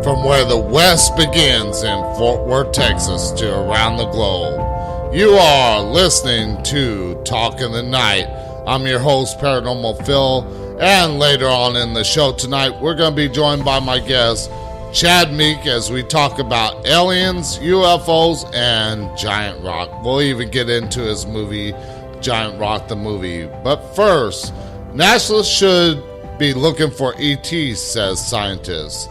From where the West begins in Fort Worth, Texas, to around the globe, you are listening to Talk in the Night. I'm your host, Paranormal Phil, and later on in the show tonight, we're going to be joined by my guest, Chad Meek, as we talk about aliens, UFOs, and Giant Rock. We'll even get into his movie, Giant Rock the movie. But first, NASA should be looking for ETs, says scientists.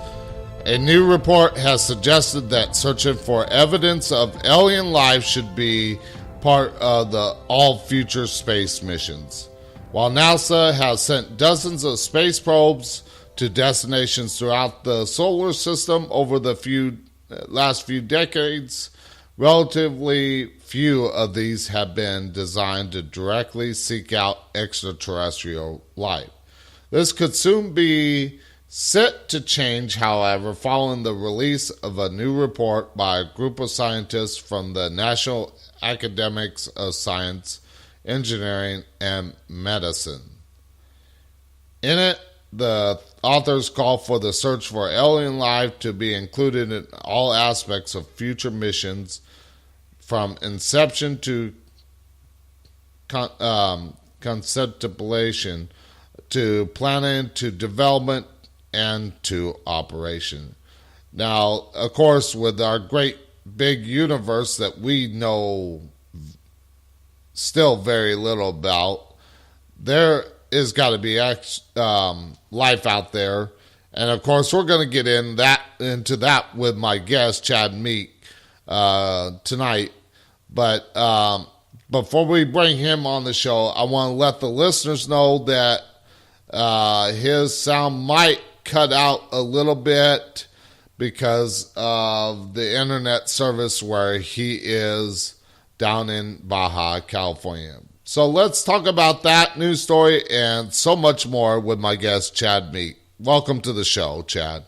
A new report has suggested that searching for evidence of alien life should be part of the all future space missions. While NASA has sent dozens of space probes to destinations throughout the solar system over the last few decades, relatively few of these have been designed to directly seek out extraterrestrial life. This could soon be set to change, however, following the release of a new report by a group of scientists from the National Academies of Science, Engineering, and Medicine. In it, the authors call for the search for alien life to be included in all aspects of future missions, from inception to conceptualization, to planning, to development, and to operation. Now, of course, with our great big universe that we know still very little about, there is got to be life out there. And of course, we're going to get into that with my guest, Chad Meek, tonight. But before we bring him on the show, I want to let the listeners know that his sound might cut out a little bit because of the internet service where he is down in Baja, California. So let's talk about that news story and so much more with my guest, Chad Meek. Welcome to the show, Chad.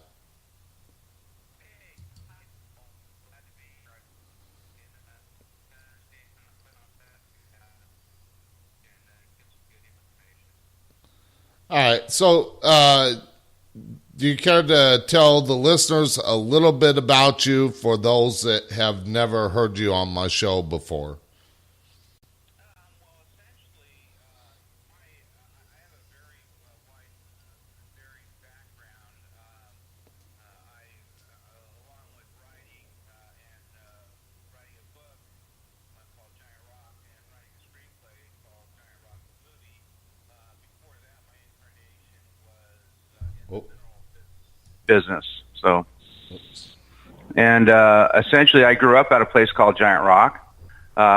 All right, so do you care to tell the listeners a little bit about you for those that have never heard you on my show before? Business. So, and essentially I grew up at a place called Giant Rock,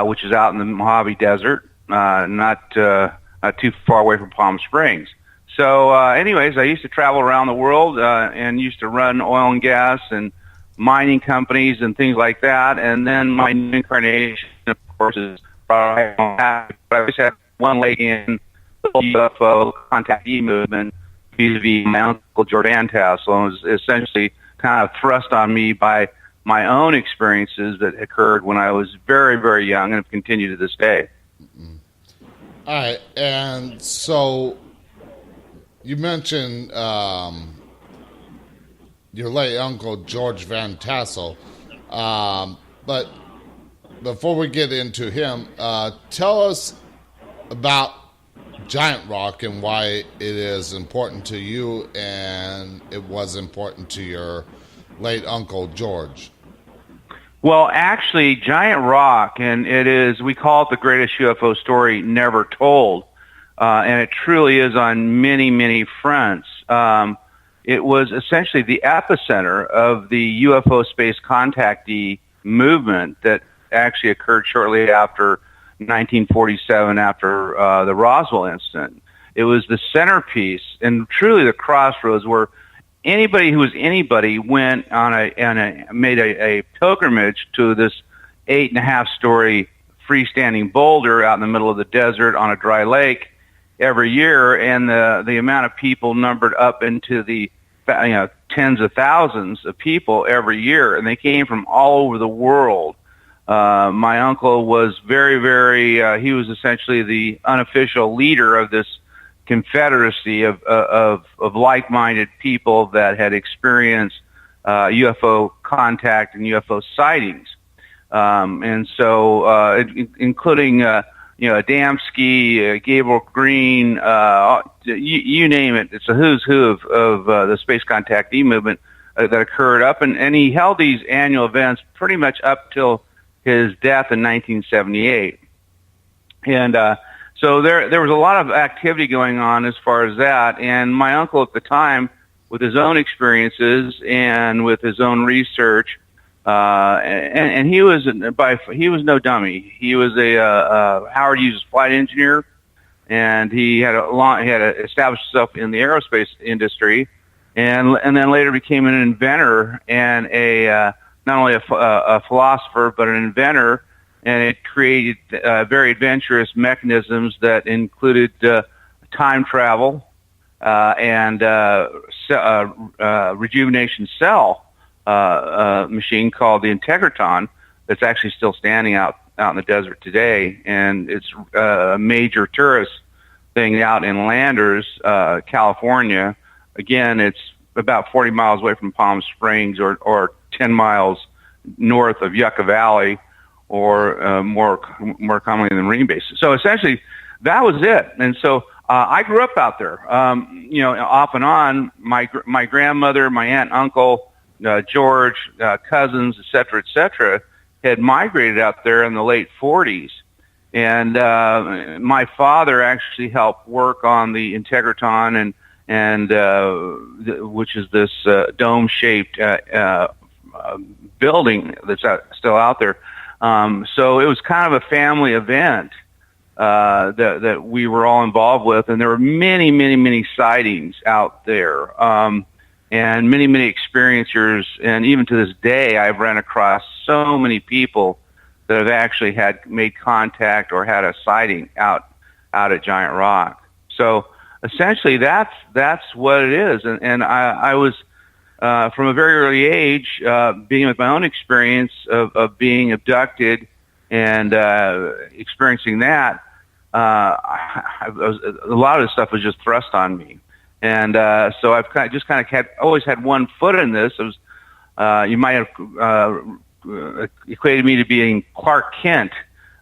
which is out in the Mojave Desert, not too far away from Palm Springs. So anyways, I used to travel around the world and used to run oil and gas and mining companies and things like that. And then my new incarnation, of course, is I always had one leg in the UFO contactee movement vis-a-vis my uncle Jordan Tassel, and was essentially kind of thrust on me by my own experiences that occurred when I was very, very young and have continued to this day. Mm-hmm. All right, and so you mentioned your late uncle George Van Tassel, but before we get into him, tell us about Giant Rock and why it is important to you and it was important to your late uncle George. Well, actually, Giant Rock, and we call it the greatest UFO story never told, and it truly is on many, many fronts. It was essentially the epicenter of the UFO space contactee movement that actually occurred shortly after 1947, after the Roswell incident. It was the centerpiece and truly the crossroads where anybody who was anybody went on made a pilgrimage to this 8.5-story freestanding boulder out in the middle of the desert on a dry lake every year, and the amount of people numbered up into the tens of thousands of people every year, and they came from all over the world. My uncle was very, very, he was essentially the unofficial leader of this confederacy of like-minded people that had experienced UFO contact and UFO sightings. And so, including, Adamski, Gabriel Green, you name it. It's a who's who of the space contactee movement that occurred up. And he held these annual events pretty much up till his death in 1978. And so there was a lot of activity going on as far as that. And my uncle at the time, with his own experiences and with his own research, and he was no dummy. He was a Howard Hughes flight engineer, and he had established himself in the aerospace industry, and then later became an inventor and not only a philosopher but an inventor, and it created very adventurous mechanisms that included time travel and rejuvenation cell machine called the Integratron that's actually still standing out in the desert today, and it's a major tourist thing out in Landers, California. Again, it's about 40 miles away from Palm Springs, or 10 miles north of Yucca Valley, or more commonly than Marine Base. So essentially, that was it. And so I grew up out there. Off and on. My grandmother, my aunt, uncle, George, cousins, et cetera, had migrated out there in the late 40s. And my father actually helped work on the Integratron, and which is this dome-shaped building that's still out there. So it was kind of a family event that we were all involved with, and there were many sightings out there. And many experiencers, and even to this day, I've run across so many people that have actually made contact or had a sighting out at Giant Rock. So essentially, that's what it is. And I was from a very early age, being with my own experience of being abducted and experiencing that. A lot of this stuff was just thrust on me. And so I've always had one foot in this. It was, you might have equated me to being Clark Kent.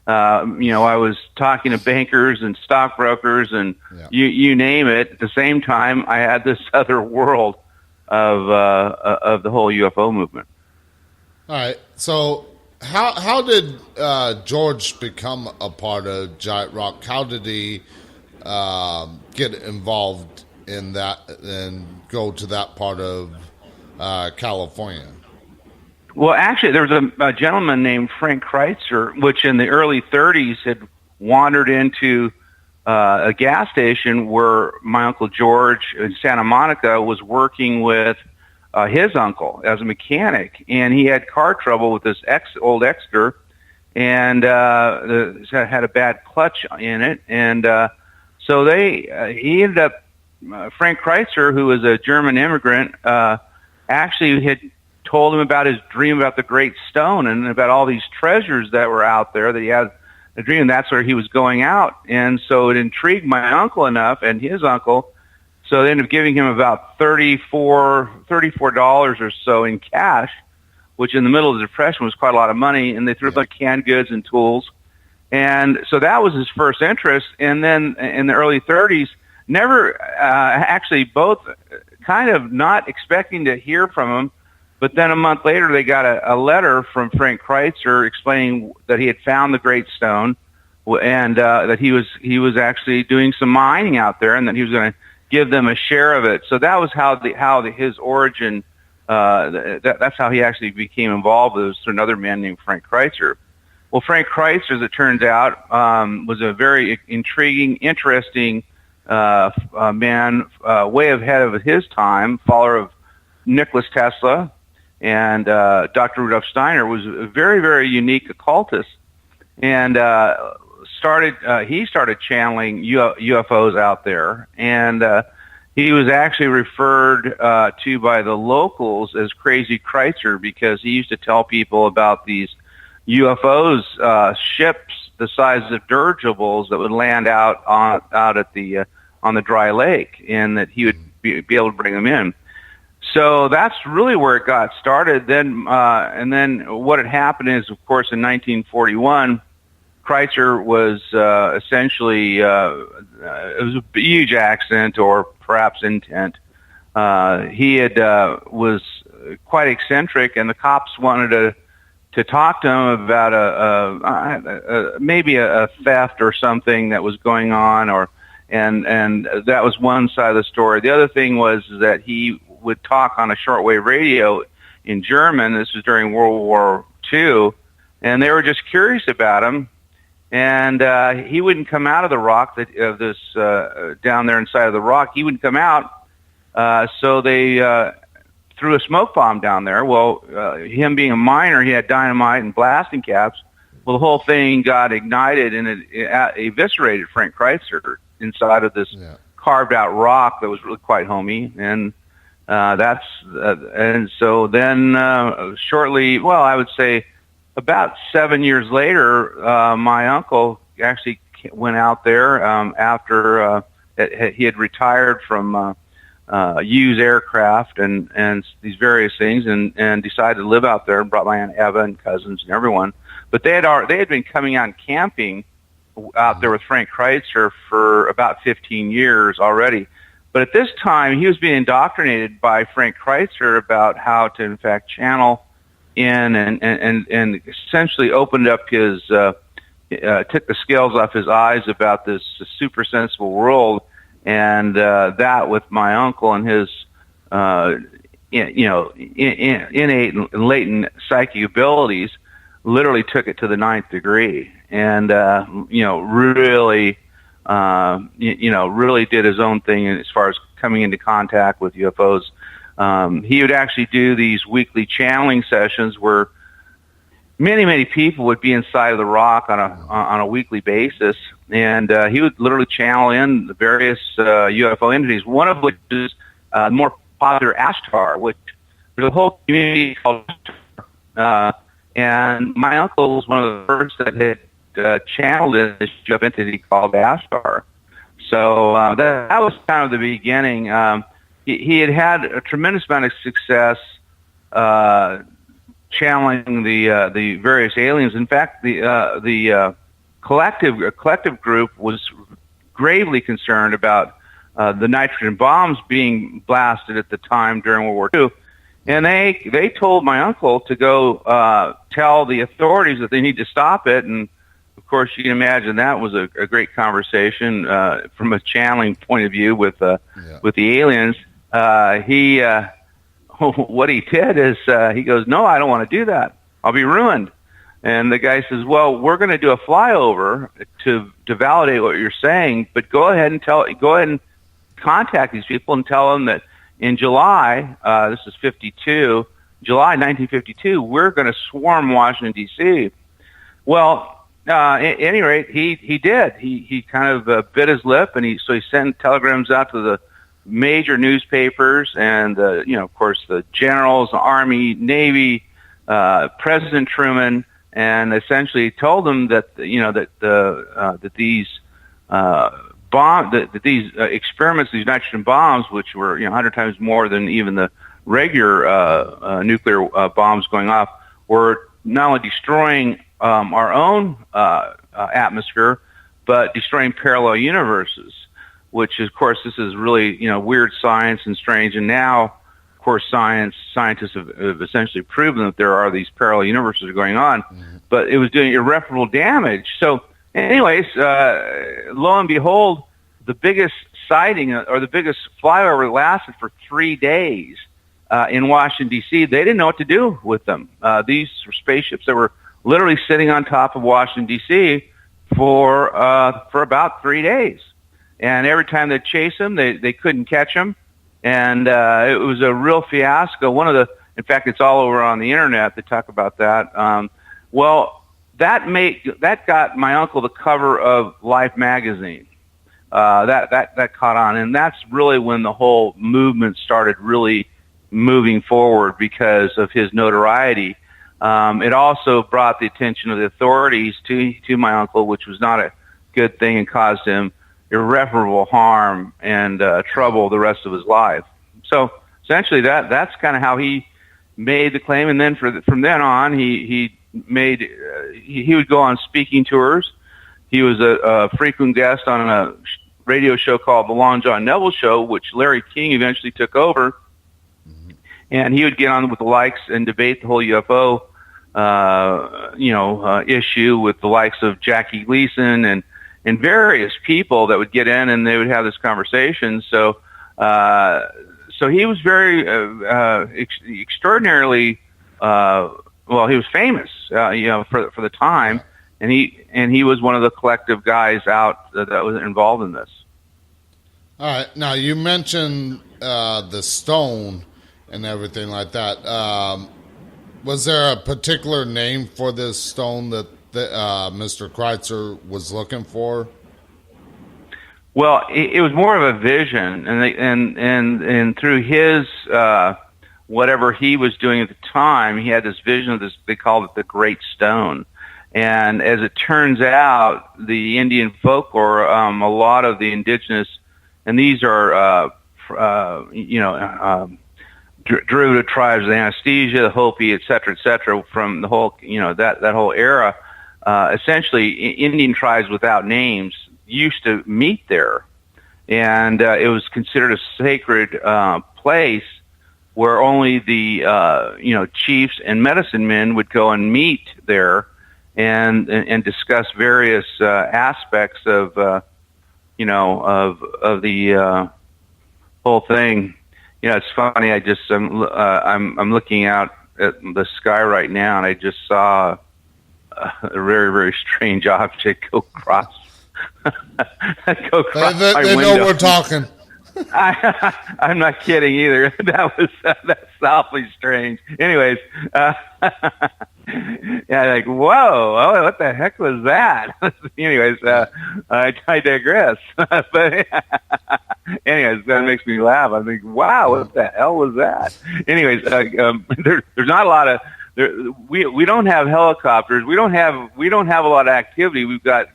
I was talking to bankers and stockbrokers and you name it. At the same time, I had this other world of the whole UFO movement. All right. So how did George become a part of Giant Rock? How did he get involved in that and go to that part of California? Well, actually, there was a gentleman named Frank Kreitzer, which in the early 30s had wandered into a gas station where my Uncle George in Santa Monica was working with his uncle as a mechanic, and he had car trouble with this old Exeter, and had a bad clutch in it, and so he ended up. Frank Kreitzer, who was a German immigrant, actually had told him about his dream about the Great Stone and about all these treasures that were out there, that he had a dream, and that's where he was going out. And so it intrigued my uncle enough, and his uncle, so they ended up giving him about $34 or so in cash, which in the middle of the Depression was quite a lot of money, and they threw a bunch of canned goods and tools. And so that was his first interest. And then in the early 30s, never actually both kind of not expecting to hear from him, but then a month later they got a letter from Frank Kreitzer explaining that he had found the Great Stone, and that he was actually doing some mining out there, and that he was going to give them a share of it. So that was how his origin. That's how he actually became involved. It was through another man named Frank Kreitzer. Well, Frank Kreitzer, as it turns out, was a very intriguing, interesting man, way ahead of his time, follower of Nikola Tesla, and Dr. Rudolf Steiner, was a very, very unique occultist, and he started channeling UFOs out there, and he was actually referred to by the locals as Crazy Kreitzer, because he used to tell people about these UFOs, ships the size of dirigibles that would land out at the on the dry lake, and that he would be able to bring them in. So that's really where it got started. Then, and then what had happened is, of course, in 1941, Kreitzer was essentially, it was a huge accident or perhaps intent. He was quite eccentric, and the cops wanted to talk to him about maybe a theft or something that was going on, and that was one side of the story. The other thing was that he would talk on a shortwave radio in German. This was during World War II, and they were just curious about him. And he wouldn't come out of the rock down there inside of the rock. He wouldn't come out, so they threw a smoke bomb down there. Well, him being a miner, he had dynamite and blasting caps. Well, the whole thing got ignited, and it eviscerated Frank Kreitzer inside of this carved out rock that was really quite homey. And and so then shortly, well, I would say about 7 years later, my uncle actually went out there after he had retired from used aircraft and these various things, and decided to live out there, and brought my Aunt Eva and cousins and everyone. But they had been coming out and camping out there with Frank Kreitzer for about 15 years already. But at this time, he was being indoctrinated by Frank Kreitzer about how to, in fact, channel in and essentially opened up his, took the scales off his eyes about this super sensible world, and that with my uncle and his, innate and latent psychic abilities, literally took it to the 9th degree, and really, really did his own thing as far as coming into contact with UFOs. He would actually do these weekly channeling sessions where many people would be inside of the rock on a weekly basis, and he would literally channel in the various UFO entities. One of which is more popular, Ashtar, which there's a whole community called Ashtar. And my uncle was one of the first that had channeled in this UFO entity called Ashtar. So that was kind of the beginning. He had a tremendous amount of success channeling the various aliens. In fact, the collective group was gravely concerned about the nitrogen bombs being blasted at the time during World War II. And they told my uncle to go tell the authorities that they need to stop it. And of course, you can imagine that was a great conversation from a channeling point of view with the aliens. What he did is he goes, "No, I don't want to do that. I'll be ruined." And the guy says, "Well, we're going to do a flyover to validate what you're saying, but go ahead and contact these people and tell them that in July, this is July 1952, we're going to swarm Washington, D.C. Well, at any rate, he did. He kind of bit his lip, and so he sent telegrams out to the major newspapers and, of course, the generals, the Army, Navy, President Truman, and essentially told them that, that these these experiments, these nitrogen bombs, which were 100 times more than even the regular nuclear bombs going off, were not only destroying our own atmosphere, but destroying parallel universes. Which, of course, this is really weird science and strange. And now, of course, scientists have essentially proven that there are these parallel universes going on, but it was doing irreparable damage. So, anyways, lo and behold, the biggest sighting or the biggest flyover lasted for 3 days in Washington, D.C. They didn't know what to do with them. These were spaceships that were literally sitting on top of Washington, D.C. for about 3 days. And every time they'd chase them, they couldn't catch them. And it was a real fiasco. In fact, it's all over on the internet. They talk about that. That got my uncle the cover of Life magazine. That caught on, and that's really when the whole movement started really moving forward because of his notoriety. It also brought the attention of the authorities to my uncle, which was not a good thing and caused him irreparable harm and trouble the rest of his life. So essentially that's kind of how he made the claim. And then from then on, he would go on speaking tours. He was a frequent guest on a radio show called The Long John Neville Show, which Larry King eventually took over. And he would get on with the likes and debate the whole UFO, issue with the likes of Jackie Gleason and various people that would get in, and they would have this conversation. So he was very extraordinarily he was famous, for the time, and he was one of the collective guys out that was involved in this. All right, now you mentioned the stone and everything like that. Was there a particular name for this stone that Mr. Kreitzer was looking for? Well, it was more of a vision, and through his whatever he was doing at the time, he had this vision of this. They called it the Great Stone, and as it turns out, the Indian folklore, a lot of the indigenous, and these are derivative tribes, the Anesthesia, the Hopi, et cetera, from the whole, that whole era. Essentially, Indian tribes without names used to meet there, and it was considered a sacred place where only the chiefs and medicine men would go and meet there and discuss various aspects of the whole thing. It's funny. I'm looking out at the sky right now, and I just saw a very, very strange object go across. They know we're talking. I'm not kidding either. That's awfully strange. Anyways, like, whoa, what the heck was that? Anyways, I digress. But anyways, that makes me laugh. I think, wow, what the hell was that? Anyways, there's not a lot of we don't have helicopters. We don't have a lot of activity. We've got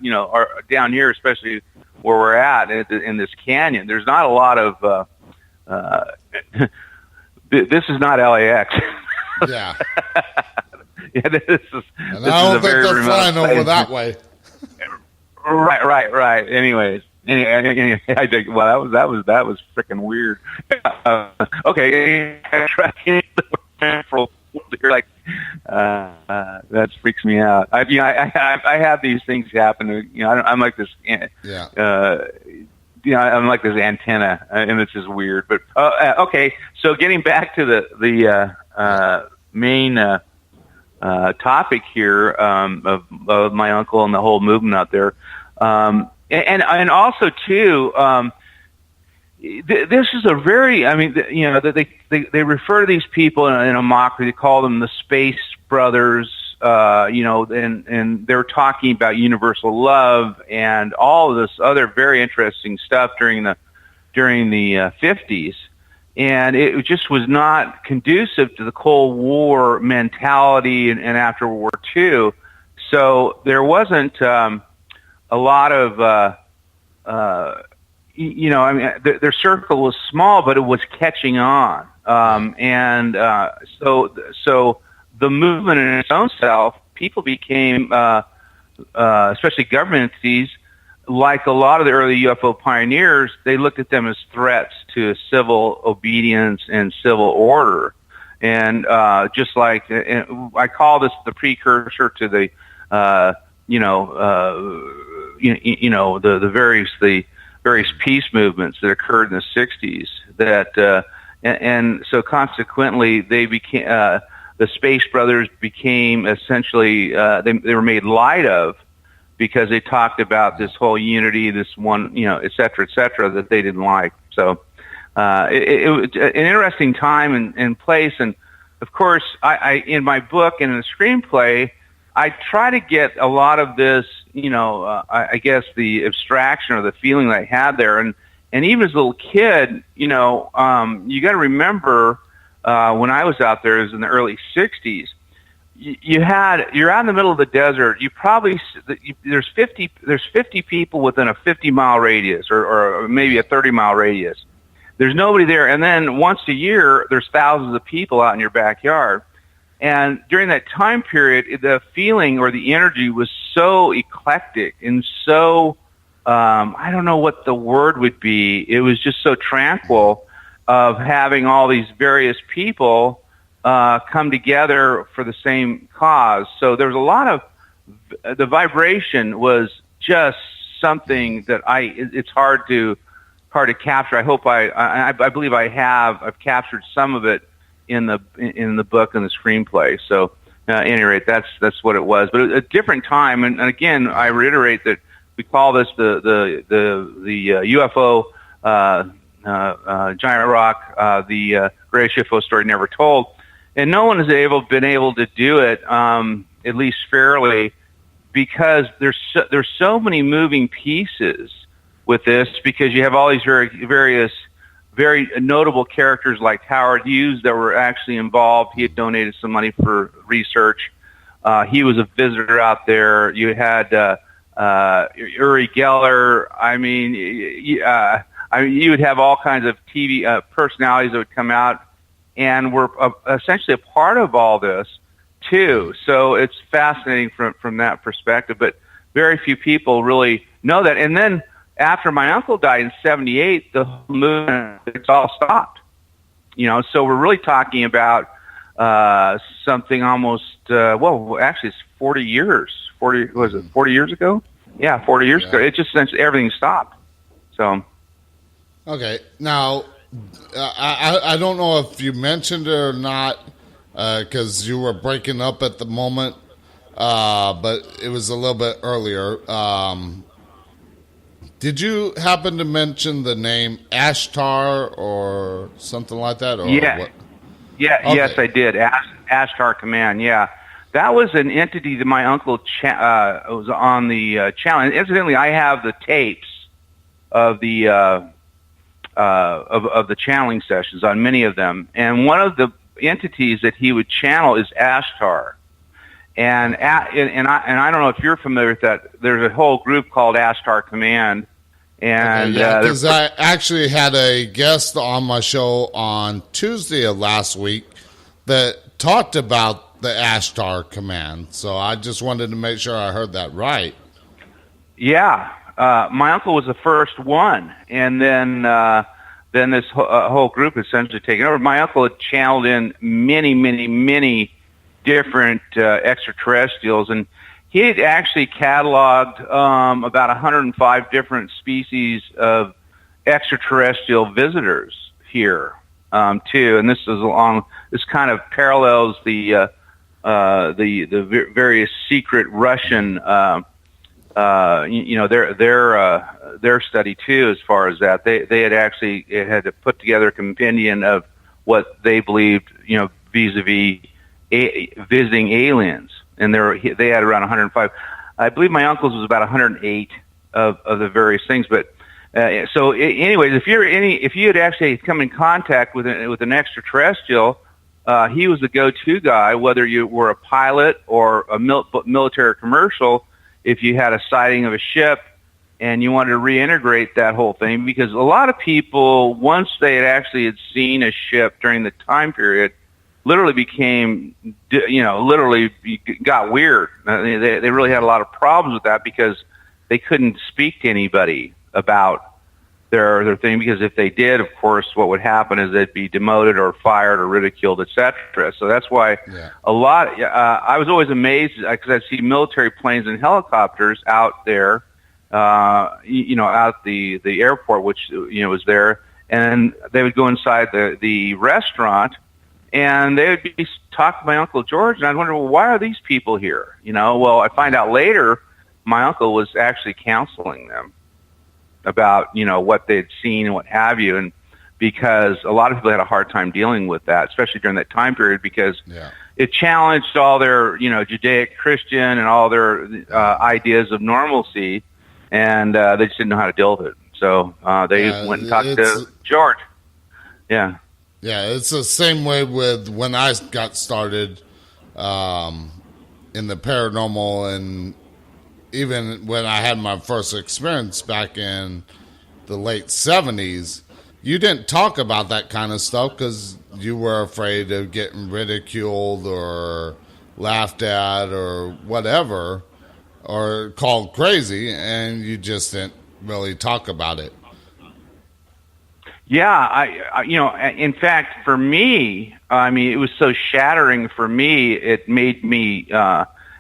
down here, especially where we're at in this canyon. There's not a lot of. This is not LAX. Yeah. Yeah, this is. And I don't think they're flying over that way. Right. Anyways, I think that was freaking weird. Okay, like that freaks me out. I have these things happen. I'm like this. I'm like this antenna, and it's just weird. But okay, so getting back to the main topic here of my uncle and the whole movement out there, and also too. This is a very, they refer to these people in a mockery. They call them the Space Brothers, and they're talking about universal love and all of this other very interesting stuff during the 50s. And it just was not conducive to the Cold War mentality and after World War II. So there wasn't a lot of, their circle was small, but it was catching on. So the movement in its own self, people became, especially government entities, like a lot of the early UFO pioneers, they looked at them as threats to civil obedience and civil order. And just like, I call this the precursor to the, the various peace movements that occurred in the 60s. That and so consequently, they became the Space Brothers became essentially they were made light of because they talked about this whole unity, this one, et cetera, that they didn't like. So it was an interesting time and place. And of course, I in my book and in the screenplay, I try to get a lot of this, I guess the abstraction or the feeling that I had there. And even as a little kid, you got to remember when I was out there, it was in the early 60s, you're out in the middle of the desert. You probably, there's 50 people within a 50-mile radius or maybe a 30-mile radius. there's nobody there. And then once a year, there's thousands of people out in your backyard. And during that time period, the feeling or the energy was so eclectic and so, I don't know what the word would be. It was just so tranquil of having all these various people come together for the same cause. So there was a lot of, the vibration was just something that it's hard to capture. I hope I believe I've captured some of it in the book and the screenplay. So at any rate, that's what it was. But a different time, and again, I reiterate that we call this the UFO giant rock, the greatest UFO story never told, and no one has been able to do it at least fairly, because there's so many moving pieces with this, because you have all these various very notable characters like Howard Hughes that were actually involved. He had donated some money for research. He was a visitor out there. You had Uri Geller. I mean, you would have all kinds of TV personalities that would come out and were essentially a part of all this too. So it's fascinating from that perspective. But very few people really know that. And then after my uncle died in '78, the whole movement, it's all stopped. So we're really talking about something almost, actually it's 40 years. 40 years ago? Yeah, 40 years ago. It just, since everything stopped. So. Okay. Now, I don't know if you mentioned it or not, because you were breaking up at the moment, but it was a little bit earlier. Did you happen to mention the name Ashtar or something like that? Or yeah. What? Yeah. Okay. Yes, I did. Ashtar Command. Yeah. That was an entity that my uncle was on the channel. And incidentally, I have the tapes of the of the channeling sessions on many of them. And one of the entities that he would channel is Ashtar. And I don't know if you're familiar with that. There's a whole group called Ashtar Command. And because I actually had a guest on my show on Tuesday of last week that talked about the Ashtar Command. So I just wanted to make sure I heard that right. Yeah. My uncle was the first one, and then this whole group essentially taken over. My uncle had channeled in many different extraterrestrials, and he had actually cataloged about 105 different species of extraterrestrial visitors here too. And this kind of parallels the various secret Russian their study too, as far as that. They had actually had to put together a compendium of what they believed, vis-a-vis visiting aliens, and they had around 105. I believe my uncle's was about 108 of the various things. But anyways, if you had actually come in contact with an extraterrestrial, he was the go-to guy, whether you were a pilot or a military or commercial. If you had a sighting of a ship and you wanted to reintegrate that whole thing, because a lot of people, once they had seen a ship during the time period, literally became, literally got weird. They really had a lot of problems with that, because they couldn't speak to anybody about their thing, because if they did, of course, what would happen is they'd be demoted or fired or ridiculed, etc. So that's why a lot. I was always amazed, because I'd see military planes and helicopters out there, out the airport, which was there, and they would go inside the restaurant, and they would be talking to my Uncle George, and I'd wonder, well, why are these people here? Well, I find out later, my uncle was actually counseling them about, what they'd seen and what have you. And because a lot of people had a hard time dealing with that, especially during that time period, because it challenged all their, Judaic Christian and all their ideas of normalcy, and they just didn't know how to deal with it. So they went and talked to George. Yeah. Yeah, it's the same way with when I got started in the paranormal, and even when I had my first experience back in the late 70s, you didn't talk about that kind of stuff because you were afraid of getting ridiculed or laughed at or whatever, or called crazy, and you just didn't really talk about it. Yeah, in fact, for me, I mean, it was so shattering for me. It made me,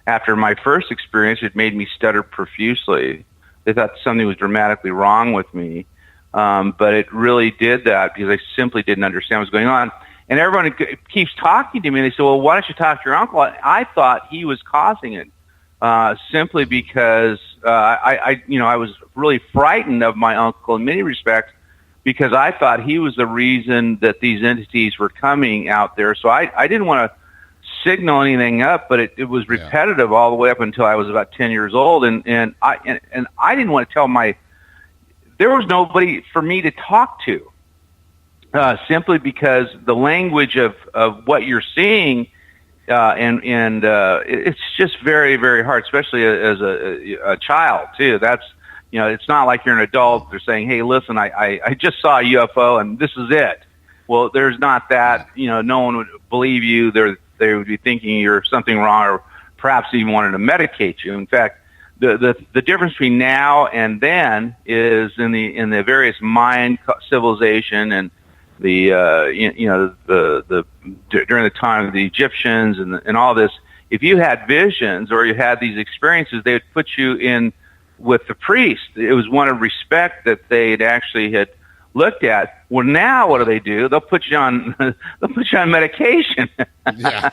after my first experience, it made me stutter profusely. They thought something was dramatically wrong with me, but it really did that because I simply didn't understand what was going on. And everyone keeps talking to me. And they say, "Well, why don't you talk to your uncle?" I thought he was causing it, simply because I was really frightened of my uncle in many respects, because I thought he was the reason that these entities were coming out there. So I didn't want to signal anything up, but it was repetitive all the way up until I was about 10 years old. And I didn't want to tell there was nobody for me to talk to, simply because the language of what you're seeing, it's just very, very hard, especially as a child too. That's, it's not like you're an adult. They're saying, "Hey, listen, I just saw a UFO and this is it." Well, there's not that. No one would believe you. They would be thinking you're something wrong, or perhaps even wanted to medicate you. In fact, the difference between now and then is in the various Mayan civilization and the during the time of the Egyptians and all this. If you had visions or you had these experiences, they would put you in with the priest. It was one of respect that they'd actually had looked at. Well, now what do? They'll put you on medication. Yeah.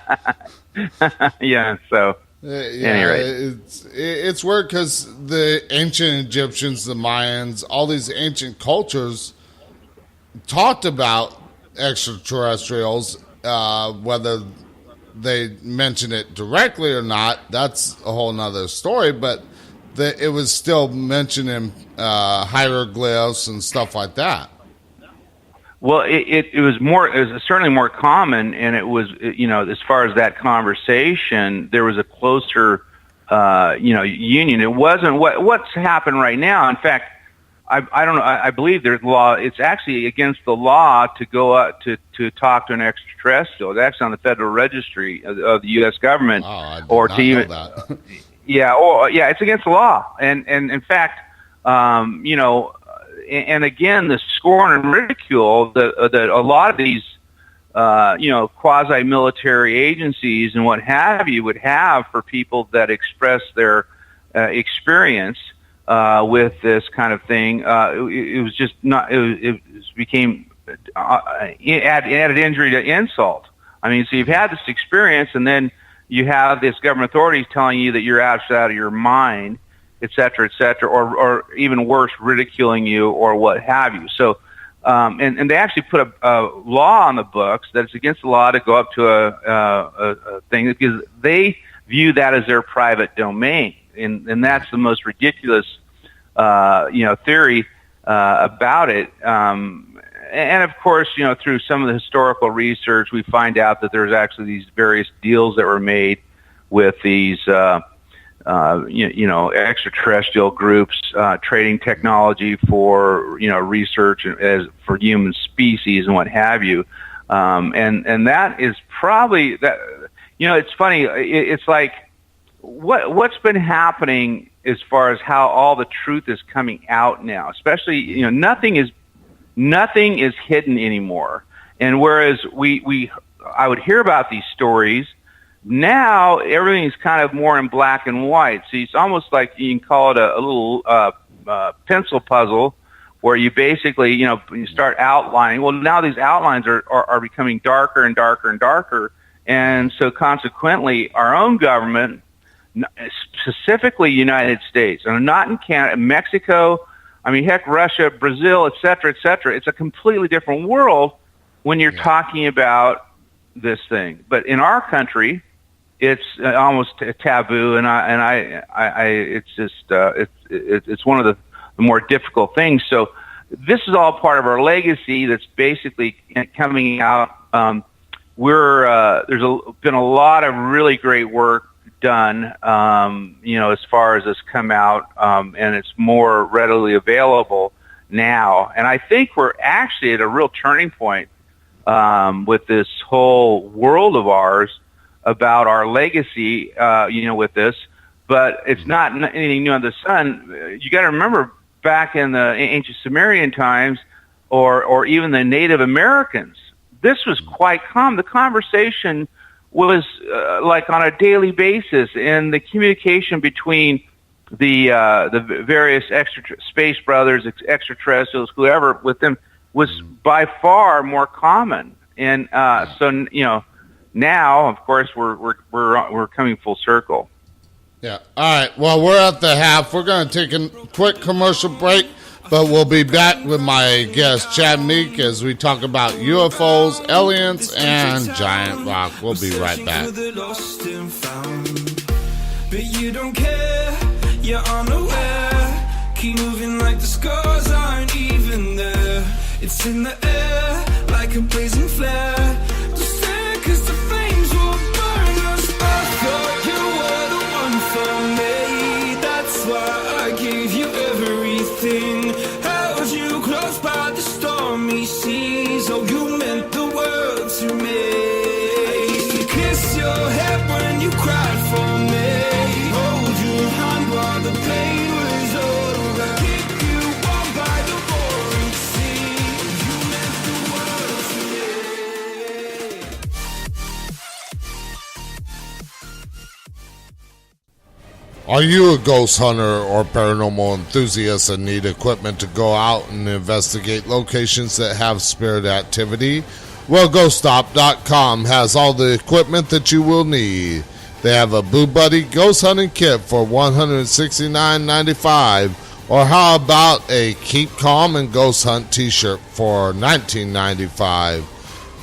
Yeah. So anyway, it's weird because the ancient Egyptians, the Mayans, all these ancient cultures talked about extraterrestrials, whether they mention it directly or not. That's a whole nother story, but it was still mentioned in hieroglyphs and stuff like that. Well, it was certainly more common, and it was, as far as that conversation, there was a closer, union. It wasn't what's happened right now. In fact, I don't know. I believe there's law. It's actually against the law to go out to talk to an extraterrestrial. It's actually on the Federal Registry of the U.S. government, or to even that. Yeah, it's against the law, and in fact, and again, the scorn and ridicule that a lot of these, quasi-military agencies and what have you would have for people that express their experience with this kind of thing. It was just not. It became added injury to insult. I mean, so you've had this experience, and then you have this government authorities telling you that you're out of your mind, et cetera, or even worse, ridiculing you or what have you. So, and they actually put a law on the books that it's against the law to go up to a thing, because they view that as their private domain, and that's the most ridiculous, theory about it. And of course, through some of the historical research, we find out that there's actually these various deals that were made with these, extraterrestrial groups, trading technology for, research as for human species and what have you. And that is probably that, it's funny. It's like what's been happening as far as how all the truth is coming out now, especially, nothing is hidden anymore. And whereas I would hear about these stories, now everything's kind of more in black and white. So it's almost like you can call it a little pencil puzzle, where you basically, you start outlining. Well, now these outlines are becoming darker and darker and darker. And so consequently, our own government, specifically United States, and not in Canada, Mexico, I mean, heck, Russia, Brazil, et cetera, it's a completely different world when you're talking about this thing. But in our country, it's almost taboo, and it's just it's one of the more difficult things. So this is all part of our legacy that's basically coming out. There's been a lot of really great work done, as far as this come out, and it's more readily available. now. And I think we're actually at a real turning point with this whole world of ours about our legacy, with this. But it's not anything new under the sun. You got to remember back in the ancient Sumerian times, or even the Native Americans, this was quite common. The conversation was like on a daily basis, and the communication between the various space brothers, extraterrestrials, whoever with them, was by far more common. And so now, of course, we're coming full circle. Yeah. All right. Well, we're at the half. We're going to take a quick commercial break, but we'll be back with my guest, Chad Meek, as we talk about UFOs, aliens, and giant rock. We'll be right back. But you don't care, you're unaware. Keep moving like the scars aren't even there. It's in the air, like a blazing flare. Don't stare, 'cause the flames will burn us. I thought you were the one for me. That's why I gave you everything. Held you close by the stormy seas. Oh, you meant the world to me. I used to kiss your head when you cried for me. Hold your hand while the pain was over. Keep you warm by the roaring sea. You meant the world to me. Are you a ghost hunter or paranormal enthusiast and need equipment to go out and investigate locations that have spirit activity? Well, GhostStop.com has all the equipment that you will need. They have a Boo Buddy ghost hunting kit for $169.95, or how about a Keep Calm and Ghost Hunt t-shirt for $19.95.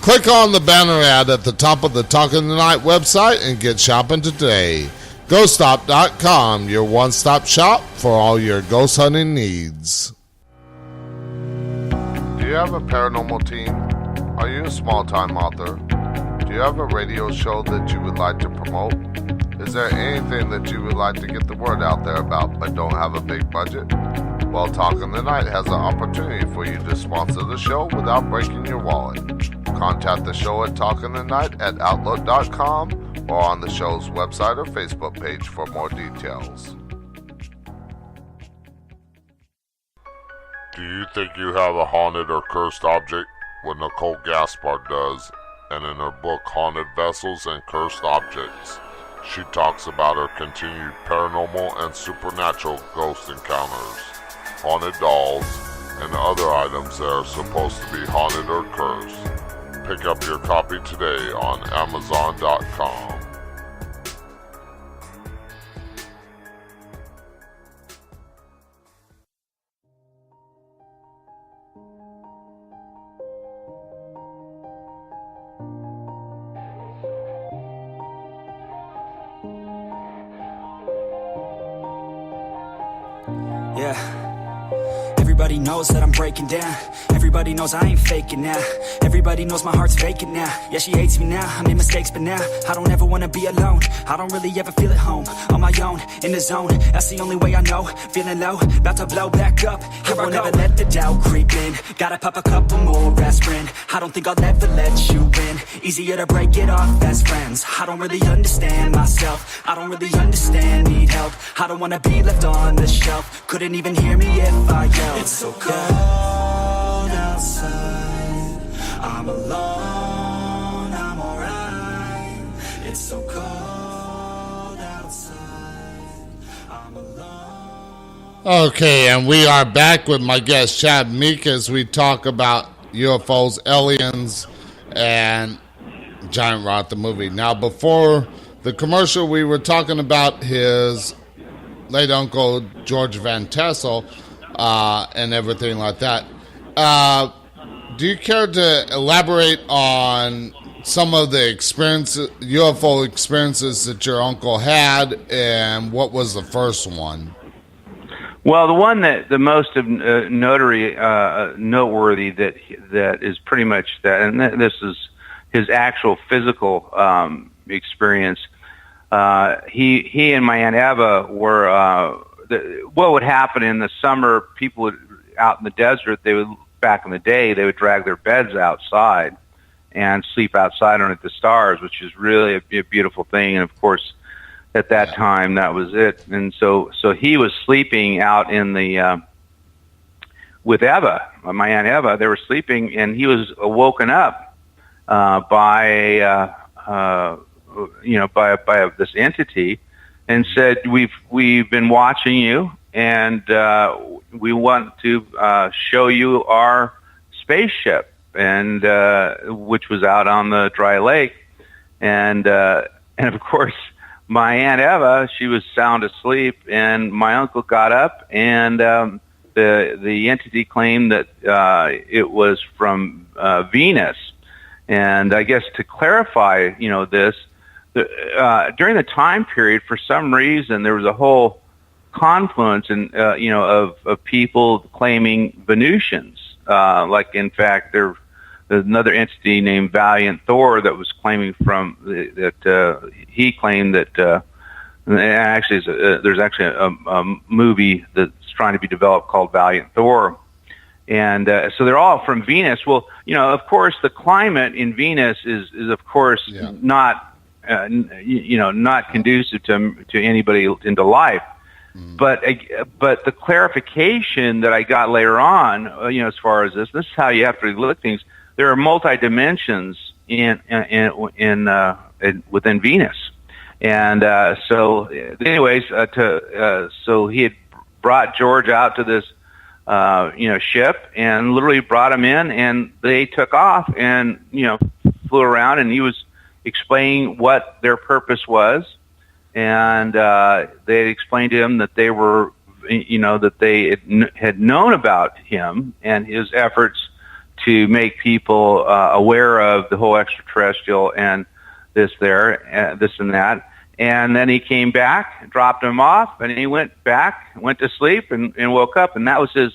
Click on the banner ad at the top of the Talking Tonight website and get shopping today. GhostStop.com, your one-stop shop for all your ghost hunting needs. Do you have a paranormal team? Are you a small-time author? Do you have a radio show that you would like to promote? Is there anything that you would like to get the word out there about but don't have a big budget? Well, Talking Tonight has an opportunity for you to sponsor the show without breaking your wallet. Contact the show at talkingtonight@outlook.com or on the show's website or Facebook page for more details. Do you think you have a haunted or cursed object? Well, Nicole Gaspard does, and in her book Haunted Vessels and Cursed Objects, she talks about her continued paranormal and supernatural ghost encounters, haunted dolls, and other items that are supposed to be haunted or cursed. Pick up your copy today on Amazon.com. Yeah. Everybody knows that I'm breaking down. Everybody knows I ain't faking now. Everybody knows my heart's vacant now. Yeah, she hates me now, I made mistakes but now I don't ever wanna be alone. I don't really ever feel at home. On my own, in the zone, that's the only way I know. Feeling low, about to blow back up. Here I won't ever let the doubt creep in. Gotta pop a couple more aspirin. I don't think I'll ever let you in. Easier to break it off best friends. I don't really understand myself. I don't really understand, need help. I don't wanna be left on the shelf. Couldn't even hear me if I yelled. It's so cold outside. I'm alone, I'm alright. It's so cold outside. I'm alone. Okay, and we are back with my guest Chad Meek as we talk about UFOs, aliens, and Giant Rock the movie. Now, before the commercial, we were talking about his late uncle George Van Tassel and everything like that. Do you care to elaborate on some of the UFO experiences that your uncle had, and what was the first one? Well, the one that the most noteworthy that is pretty much that, and this is his actual physical experience. He and my Aunt Eva were. What would happen in the summer? People would out in the desert, back in the day, they would drag their beds outside and sleep outside under the stars, which is really a beautiful thing. And of course, at that time, that was it. And so he was sleeping out in the with Eva, my Aunt Eva. They were sleeping, and he was woken up by this entity, and said, "We've been watching you, and we want to show you our spaceship," and which was out on the dry lake, and of course, my Aunt Eva, she was sound asleep, and my uncle got up, and the entity claimed that it was from Venus. And I guess to clarify, this, during the time period, for some reason, there was a whole confluence of people claiming Venusians. Like, in there's another entity named Valiant Thor that was claiming that he claimed that there's actually a movie that's trying to be developed called Valiant Thor. And so they're all from Venus. Well, of course, the climate in Venus is of course not not conducive to anybody into life. But the clarification that I got later on, as far as this is how you have to look at things. There are multi dimensions within Venus, and so he had brought George out to this ship, and literally brought him in, and they took off and flew around, and he was explaining what their purpose was, and they explained to him that they were that they had known about him and his efforts to make people aware of the whole extraterrestrial and this and that. And then he came back, dropped him off, and he went to sleep, and woke up, and that was his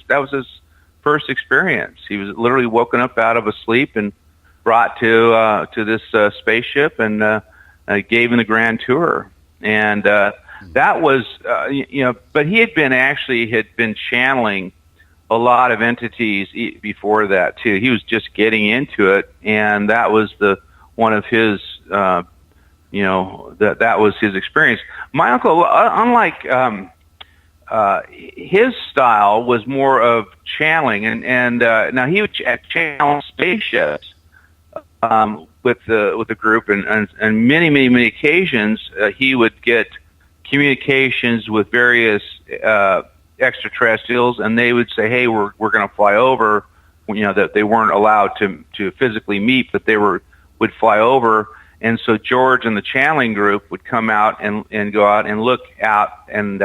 first experience. He was literally woken up out of a sleep and brought to this spaceship, and gave him the grand tour. And that was but he had been channeling a lot of entities before that too. He was just getting into it, and that was one of his that was his experience. My uncle, unlike his style, was more of channeling, and now he would channel spaceships with the group, and many occasions he would get communications with various extraterrestrials, and they would say, "Hey, we're going to fly over." That they weren't allowed to physically meet, but they would fly over. And so George and the channeling group would come out and go out and look out, and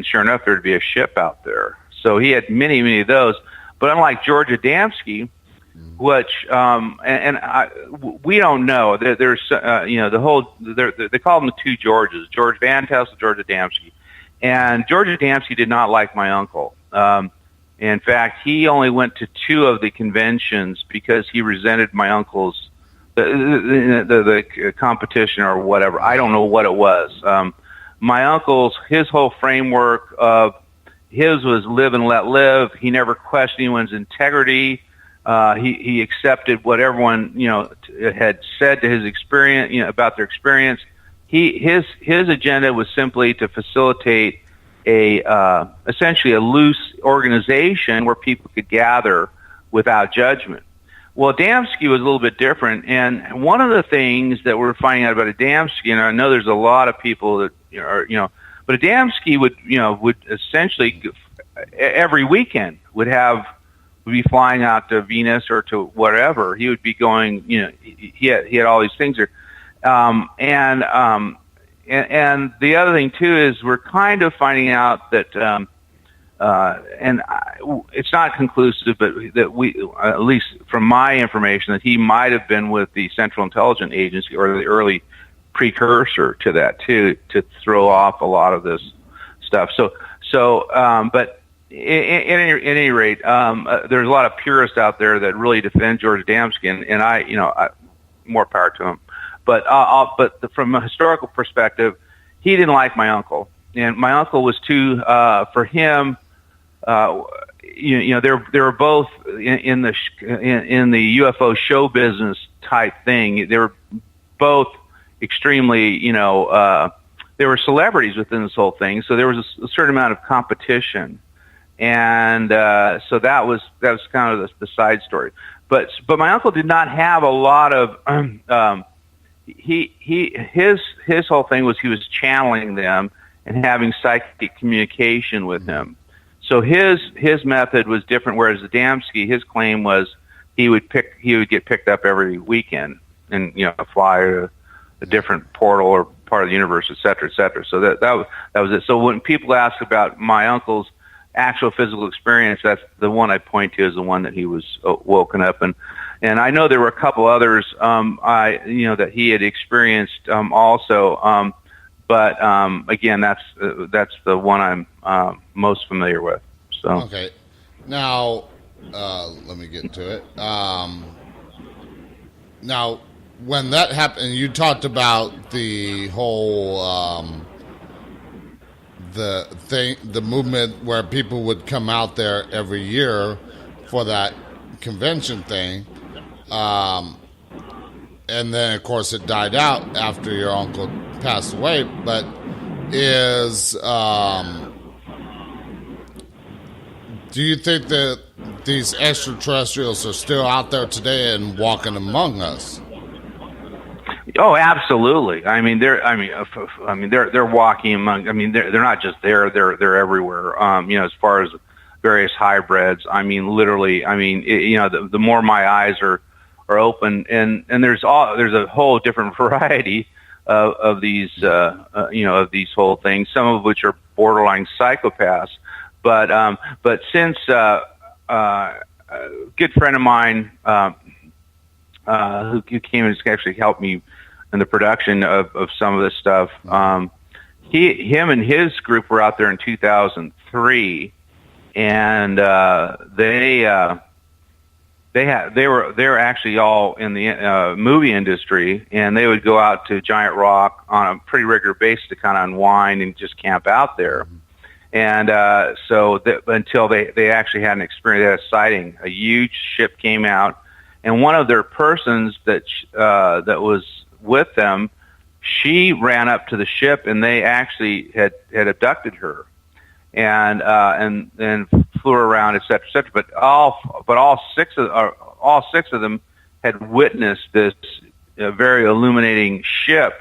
sure enough, there'd be a ship out there. So he had many of those. But unlike George Adamski, which we don't know. There's they call them the two Georges: George Van Tassel, George Adamski. And George Adamski did not like my uncle. In fact, he only went to 2 of the conventions because he resented my uncle's the competition or whatever. I don't know what it was. My uncle's, his whole framework of his was live and let live. He never questioned anyone's integrity. He accepted what everyone had said to his experience, about their experience. His agenda was simply to facilitate essentially a loose organization where people could gather without judgment. Well, Adamski was a little bit different, and one of the things that we're finding out about Adamski, and I know there's a lot of people that but Adamski would essentially every weekend would be flying out to Venus or to whatever. He would be going, he had all these things there, and the other thing too is we're kind of finding out that. It's not conclusive, but that at least from my information, that he might have been with the Central Intelligence Agency or the early precursor to that too, to throw off a lot of this stuff. But at any rate, there's a lot of purists out there that really defend George Adamski, and I more power to him. But from a historical perspective, he didn't like my uncle, and my uncle was too for him. they were both in the UFO show business type thing. They were both extremely, they were celebrities within this whole thing. So there was a certain amount of competition, and so that was kind of the side story. But my uncle did not have a lot of. His whole thing was he was channeling them and having psychic communication with him. So his method was different. Whereas Adamski, his claim was he would get picked up every weekend and fly to a different portal or part of the universe, et cetera, et cetera. So that was it. So when people ask about my uncle's actual physical experience, that's the one I point to as the one that he was woken up. And I know there were a couple others that he had experienced also. But again, that's the one I'm most familiar with. So okay, now let me get to it. Now, when that happened, you talked about the whole the movement where people would come out there every year for that convention thing. And then, of course, it died out after your uncle passed away. But do you think that these extraterrestrials are still out there today and walking among us? Oh, absolutely. They're walking among. They're not just there. They're everywhere. As far as various hybrids. Literally. The more my eyes are open, and there's a whole different variety of these of these whole things, some of which are borderline psychopaths. But since a good friend of mine who came and actually helped me in the production of some of this stuff, him and his group were out there in 2003, and they were actually all in the movie industry, and they would go out to Giant Rock on a pretty regular basis to kind of unwind and just camp out there. And until they actually had an experience, they had a sighting. A huge ship came out, and one of their persons that was with them, she ran up to the ship, and they actually had abducted her, and flew her around, et cetera, et cetera. But all six of them had witnessed this very illuminating ship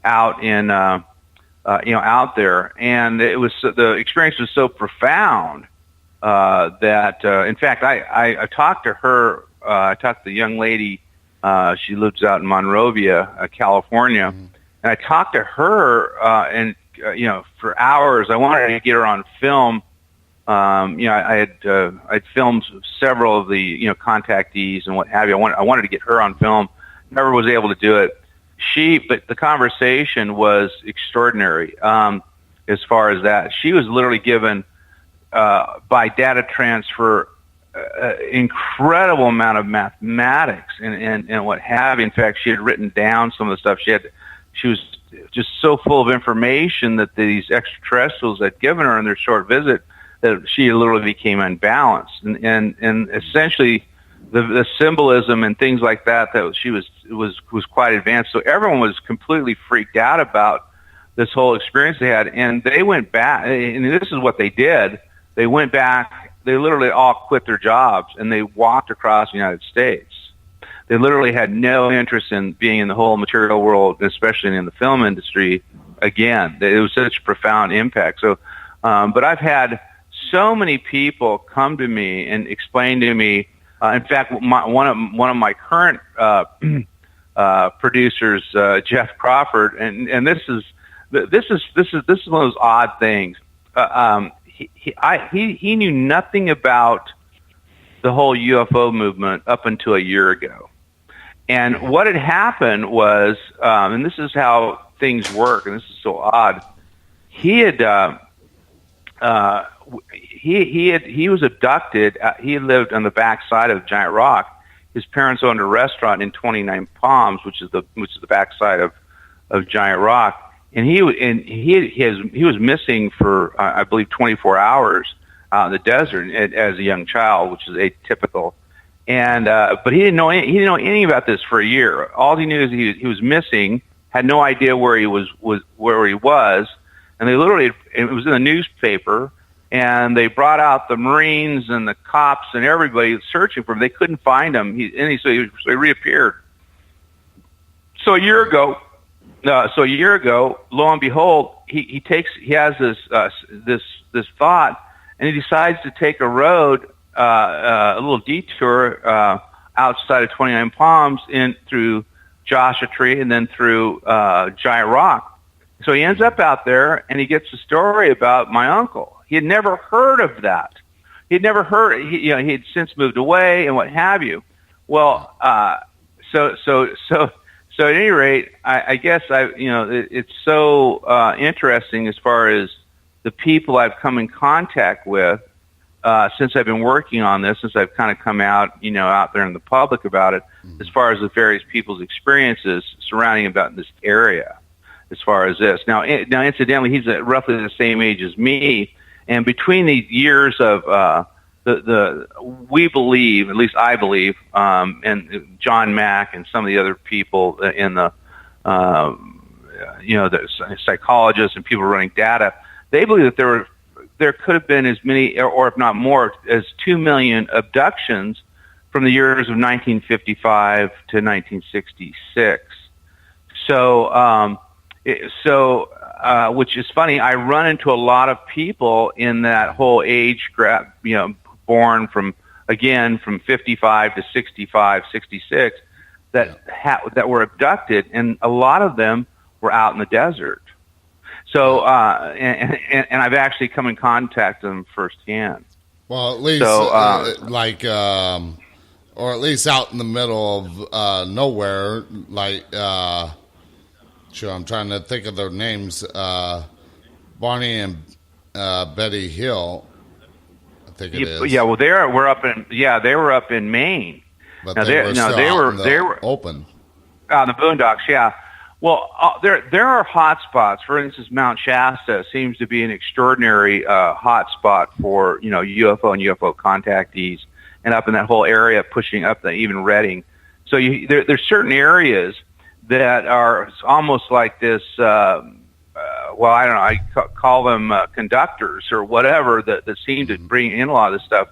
out in out there, and the experience was so profound that in fact I talked to her. I talked to the young lady. She lives out in Monrovia, California, and I talked to her and for hours. I wanted to get her on film. I'd filmed several of the contactees and what have you. I wanted to get her on film. Never was able to do it. But the conversation was extraordinary as far as that. She was literally given by data transfer incredible amount of mathematics and what have you. In fact, she had written down some of the stuff she was just so full of information that these extraterrestrials had given her in their short visit that she literally became unbalanced, and essentially the symbolism and things like that she was quite advanced. So everyone was completely freaked out about this whole experience they had, and they went back. And this is what they did. They went back. They literally all quit their jobs and they walked across the United States. They literally had no interest in being in the whole material world, especially in the film industry. Again, it was such a profound impact. So, but I've had so many people come to me and explain to me. In fact, one of my current producers, Jeff Crawford, and this is one of those odd things. He knew nothing about the whole UFO movement up until a year ago. And what had happened was, and this is how things work, and this is so odd. He was abducted. He lived on the backside of Giant Rock. His parents owned a restaurant in 29 Palms, which is the backside of Giant Rock. And he was missing for I believe 24 hours. out in the desert as a young child, which is atypical. And but he didn't know anything about this for a year. All he knew is he was missing, had no idea where he was, and they literally, it was in the newspaper, and they brought out the Marines and the cops and everybody searching for him. They couldn't find him. So he reappeared. So a year ago, lo and behold, he has this thought, and he decides to take a road, a little detour outside of 29 Palms in through Joshua Tree and then through Giant Rock. So he ends up out there, and he gets a story about my uncle. He had never heard of that. He had never heard. He had since moved away and what have you. Well, so at any rate, I guess it's so interesting as far as the people I've come in contact with since I've been working on this, since I've kind of come out there in the public about it, as far as the various people's experiences surrounding about this area. As far as this, now incidentally, he's roughly the same age as me, and between the years of we believe, at least I believe, and John Mack and some of the other people in the the psychologists and people running data, they believe that there could have been as many, or if not more, as 2 million abductions from the years of 1955 to 1966. Which is funny. I run into a lot of people in that whole age gap, born from 55 to 65, 66, that were abducted, and a lot of them were out in the desert. So, and I've actually come in contact with them firsthand. Well, at least or at least out in the middle of nowhere, sure, I'm trying to think of their names. Barney and Betty Hill, I think it is. Yeah, well, they were up in Maine. But they were open. Out in the boondocks, yeah. Well, there are hot spots. For instance, Mount Shasta seems to be an extraordinary hot spot for UFO and UFO contactees, and up in that whole area, pushing up even Redding. So there's certain areas that are almost like this. Well, I don't know. I call them conductors or whatever that seem to bring in a lot of this stuff.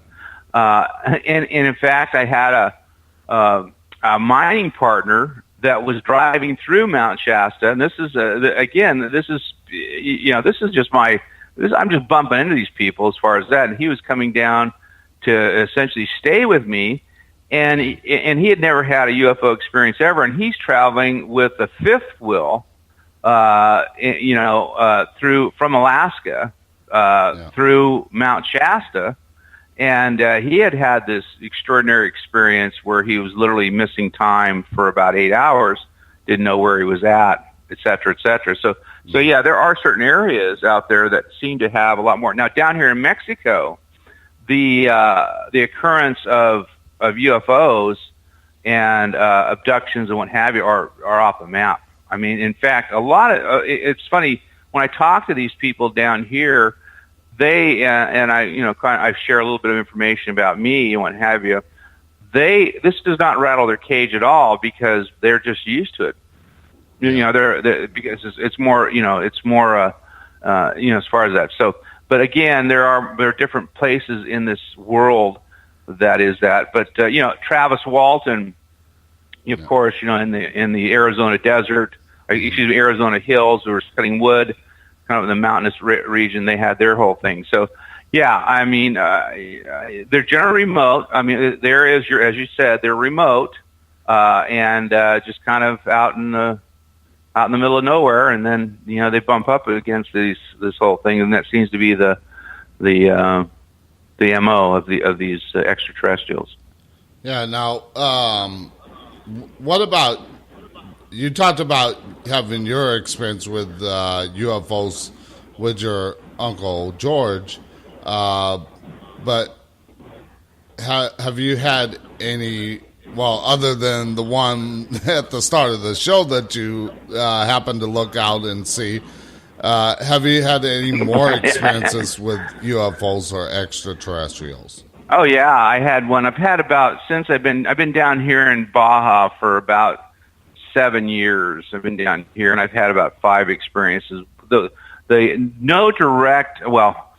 And in fact, I had a mining partner that was driving through Mount Shasta, and this is just I'm just bumping into these people as far as that, and he was coming down to essentially stay with me, and he had never had a UFO experience ever, and he's traveling with a fifth wheel, from Alaska through Mount Shasta. And he had this extraordinary experience where he was literally missing time for about 8 hours, didn't know where he was at, et cetera, et cetera. So yeah, there are certain areas out there that seem to have a lot more. Now, down here in Mexico, the occurrence of UFOs and abductions and what have you are off the map. I mean, in fact, a lot of it's funny when I talk to these people down here. They and I, I share a little bit of information about me and what have you. This does not rattle their cage at all because they're just used to it. They're because it's more, as far as that. So, but again, there are different places in this world that is that. But Travis Walton, of course, in the Arizona desert, Arizona hills, who were cutting wood. Kind of in the mountainous region, they had their whole thing. So, yeah, I mean, they're generally remote. I mean, there is as you said, they're remote, and just kind of out in the middle of nowhere. And then they bump up against this whole thing, and that seems to be the MO of these extraterrestrials. Yeah. Now, what about? You talked about having your experience with UFOs with your Uncle George, but have you had any, other than the one at the start of the show that you happened to look out and see, Have you had any more experiences with UFOs or extraterrestrials? Oh yeah, I had one. I've had about since I've been down here in Baja for about 7 years. I've been down here, and I've had about 5 experiences. The no direct. Well,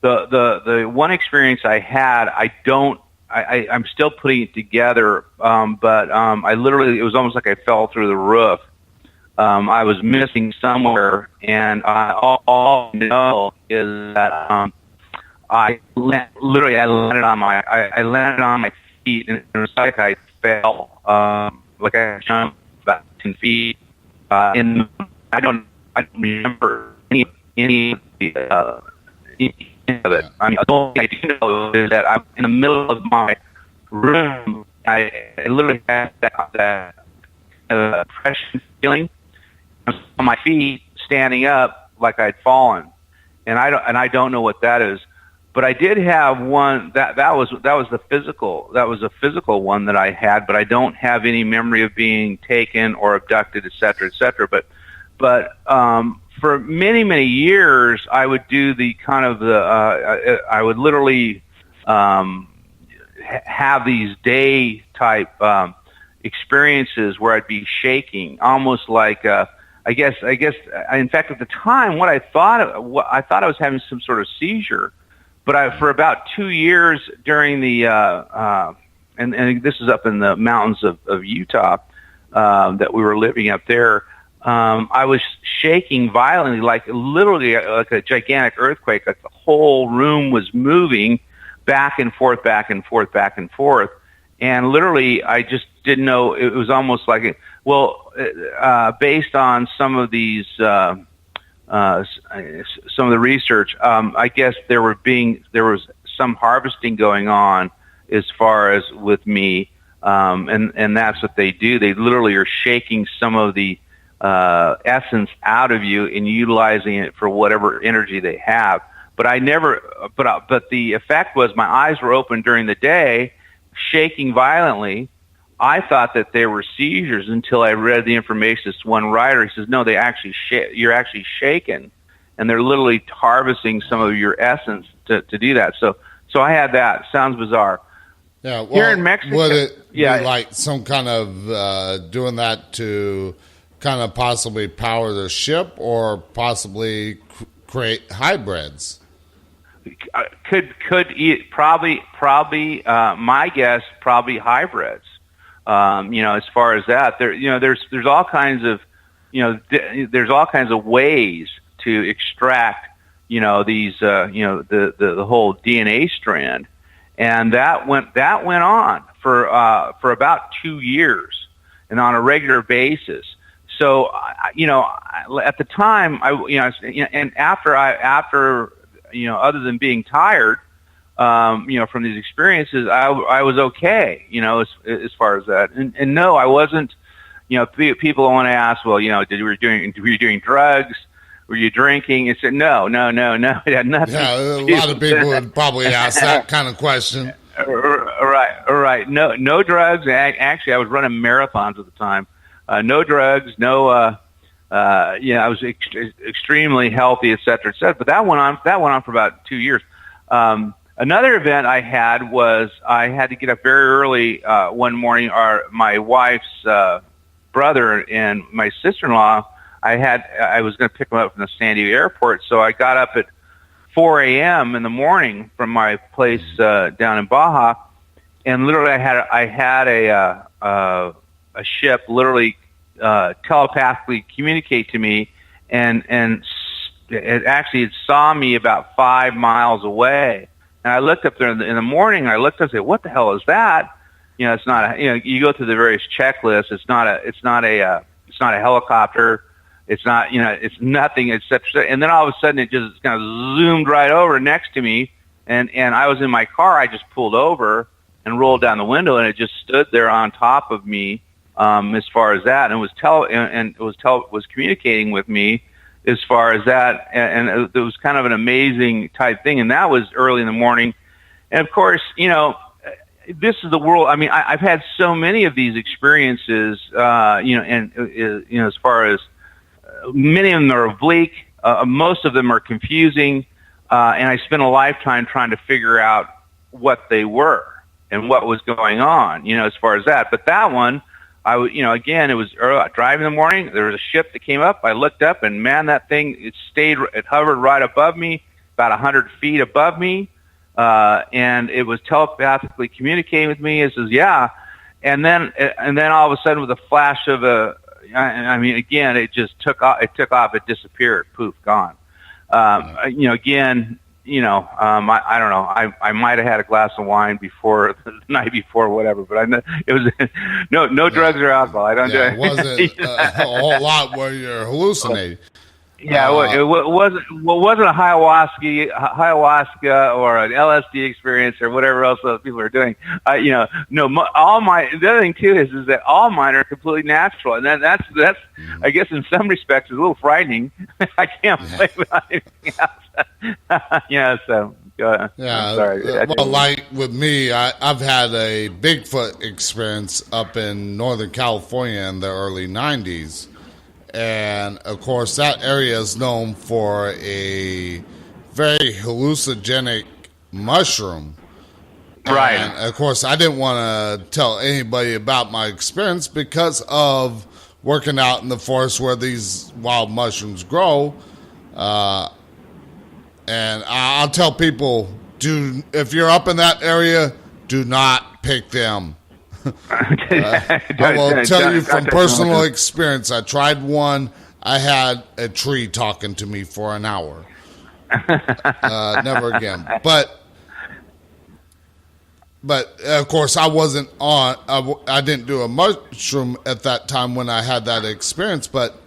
the one experience I had, I'm still putting it together. But I literally, it was almost like I fell through the roof. I was missing somewhere, and all I know is that I landed on my feet, and it was like I fell, like I jumped about 10 feet. And I don't remember any of it. I mean, the only thing I do know is that I'm in the middle of my room. I literally had that depression feeling. I was on my feet, standing up like I'd fallen, and I don't know what that is. But I did have one that was the physical. That was a physical one that I had, but I don't have any memory of being taken or abducted, et cetera, et cetera. But for many years, I would do the kind of I would literally have these day type experiences where I'd be shaking, almost like I guess. In fact, at the time, I thought I was having some sort of seizure. But for about 2 years during the and this is up in the mountains of Utah that we were living up there. I was shaking violently, like literally like a gigantic earthquake. Like the whole room was moving back and forth, back and forth, back and forth. And literally, I just didn't know. It was almost like based on some of these. Some of the research, I guess there was some harvesting going on as far as with me, and that's what they do. They literally are shaking some of the essence out of you and utilizing it for whatever energy they have. But but the effect was my eyes were open during the day, shaking violently. I thought that they were seizures until I read the information. This one writer, he says, no, you're actually shaken, and they're literally harvesting some of your essence to do that. So I had that. Sounds bizarre. Yeah, well, here in Mexico, would it be like some kind of doing that to kind of possibly power the ship or possibly create hybrids? Probably. My guess, probably hybrids. As far as that, there's all kinds of, there's all kinds of ways to extract, these, the whole DNA strand, and that went on for about 2 years, and on a regular basis. So, at the time, and after, other than being tired. From these experiences, I was okay, as far as that. And no, I wasn't, people want to ask, well, were you doing drugs? Were you drinking? I said, no. It had nothing. Yeah, a lot of people would probably ask that kind of question. Right. No drugs. Actually, I was running marathons at the time. No drugs, no, I was extremely healthy, et cetera, et cetera. But that went on for about 2 years. Another event I had was I had to get up very early one morning. My wife's brother and my sister-in-law, I was going to pick them up from the San Diego airport, so I got up at 4 a.m. in the morning from my place down in Baja, and literally I had a ship literally telepathically communicate to me, and it saw me about 5 miles away. And I looked up there in the morning, and I looked up and said, what the hell is that? It's not you go through the various checklists. It's not a helicopter. It's not, it's nothing, etc. And then all of a sudden it just kind of zoomed right over next to me. And I was in my car. I just pulled over and rolled down the window, and it just stood there on top of me, as far as that. And it was communicating with me as far as that, and it was kind of an amazing type thing, and that was early in the morning. And of course, this is the world. I mean, I've had so many of these experiences, as far as many of them are oblique, Most of them are confusing, and I spent a lifetime trying to figure out what they were and what was going on, as far as that. But that one, I would, again, it was driving in the morning. There was a ship that came up. I looked up, and man, that thing, it hovered right above me, about 100 feet above me, and it was telepathically communicating with me. It says, yeah, and then all of a sudden, with a flash of again, it just took off. It disappeared. Poof, gone. Again, I don't know. I might have had a glass of wine before the night before, whatever. But I know it was no drugs or alcohol. I don't do it. It wasn't a whole lot where you're hallucinating. Yeah, it wasn't a ayahuasca or an LSD experience or whatever else those people are doing. The other thing too is that all mine are completely natural, and that's I guess in some respects is a little frightening. I can't play without anything else. So. Yeah, sorry. Well, like with me, I've had a Bigfoot experience up in Northern California in the early 90s. And, of course, that area is known for a very hallucinogenic mushroom. Right. And, of course, I didn't want to tell anybody about my experience because of working out in the forest where these wild mushrooms grow. And I'll tell people, if you're up in that area, do not pick them. I will tell you from personal experience. I tried one. I had a tree talking to me for an hour. Never again. But of course, I wasn't on. I didn't do a mushroom at that time when I had that experience. But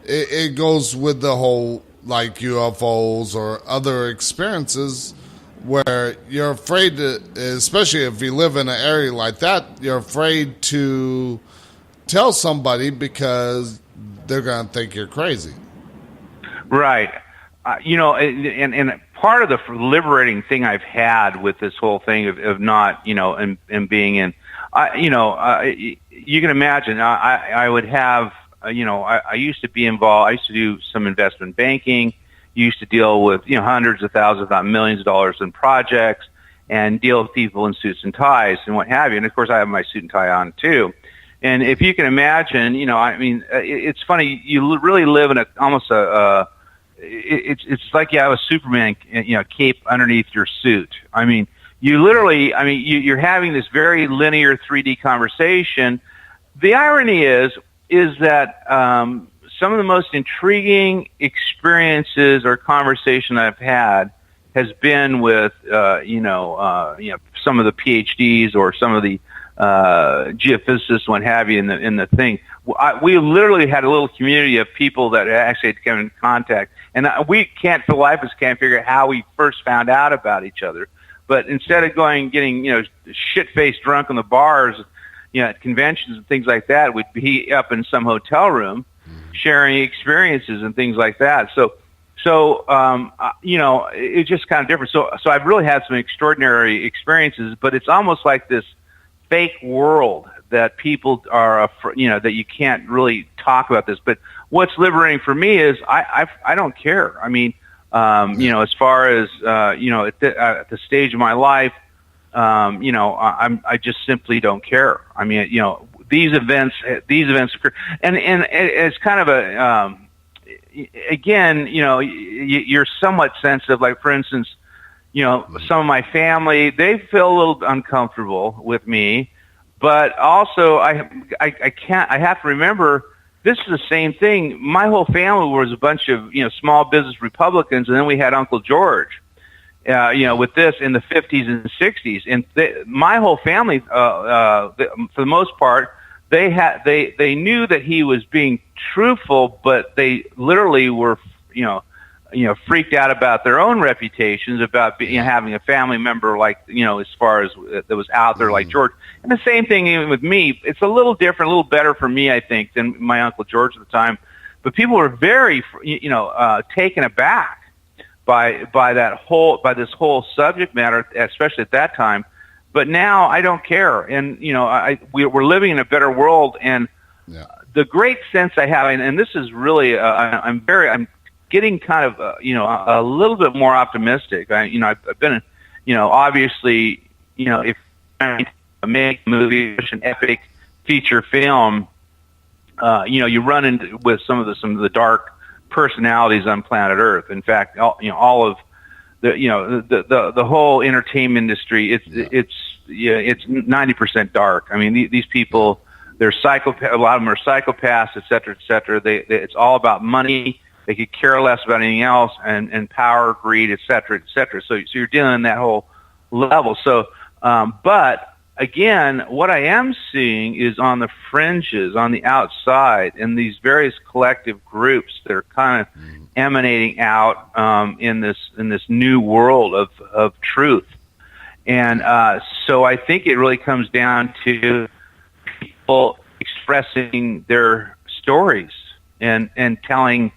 it goes with the whole like UFOs or other experiences. Where you're afraid to, especially if you live in an area like that, you're afraid to tell somebody because they're going to think you're crazy. Right. And part of the liberating thing I've had with this whole thing of not, and being in, you can imagine, I would have, I used to be involved, I used to do some investment banking. Used to deal with hundreds of thousands, if not millions of dollars in projects, and deal with people in suits and ties and what have you. And of course, I have my suit and tie on too. And if you can imagine, it's funny. You really live in it's like you have a Superman, cape underneath your suit. I mean, you literally, you're having this very linear 3D conversation. The irony is that. Some of the most intriguing experiences or conversation I've had has been with, some of the PhDs or some of the geophysicists, what have you, in the thing. We literally had a little community of people that actually had come in contact, and we can't, for the life of us, can't figure out how we first found out about each other. But instead of getting shit-faced drunk in the bars, at conventions and things like that, we'd be up in some hotel room. Sharing experiences and things like that. So it's just kind of different. So I've really had some extraordinary experiences, but it's almost like this fake world that people are, that you can't really talk about this. But what's liberating for me is I don't care. I mean, as far as, at the stage of my life, I just simply don't care. I mean, these events occur, and it's kind of a, again, you're somewhat sensitive. Like, for instance, some of my family, they feel a little uncomfortable with me, but also I have to remember this is the same thing. My whole family was a bunch of, small business Republicans, and then we had Uncle George. With this in the 50s and 60s, and my whole family, for the most part, they knew that he was being truthful, but they literally were, freaked out about their own reputations, about having a family member like, as far as that was out there like George. And the same thing even with me. It's a little different, a little better for me, I think, than my Uncle George at the time. But people were very, taken aback by this whole subject matter, especially at that time. But now I don't care, and we're living in a better world. And the great sense I have, and this is really, I'm getting kind of a little bit more optimistic. I've been, obviously, if I make a movie, such an epic feature film, you run into with some of the dark personalities on planet Earth. In fact, all of the whole entertainment industry, it's 90% dark. I mean, these people, they're psychopaths. A lot of them are psychopaths, et cetera, et cetera. It's all about money. They could care less about anything else, and power, greed, et cetera, et cetera. So you're dealing in that whole level. So, but again, what I am seeing is on the fringes, on the outside, in these various collective groups that are kind of emanating out in this new world of truth. And so I think it really comes down to people expressing their stories and telling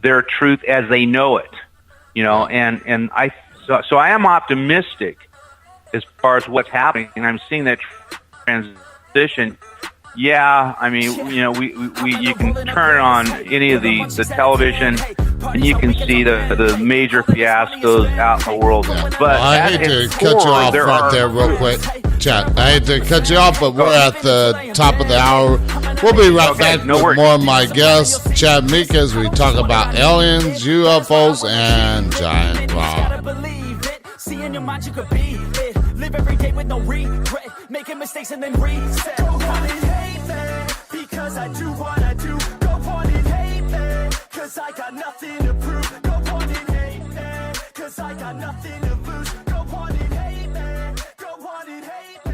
their truth as they know it, and so I am optimistic as far as what's happening, and I'm seeing that transition. Yeah, I mean, we you can turn on any of the television, and you can see the major fiascos out in the world. But I hate to cut you off right there real quick, Chad. I hate to cut you off, but we're at the top of the hour. We'll be right back with more of my guest, Chad Meek, as we talk about aliens, UFOs, and giant rock. See in your mind you could be it. Live every day with no regret. Making mistakes and then reset. Go on and hate me, because I do what I do. Go on and hate me, because I got nothing to prove. Go on and hate me, because I got nothing to lose. Go on and hate me, go on and hate me.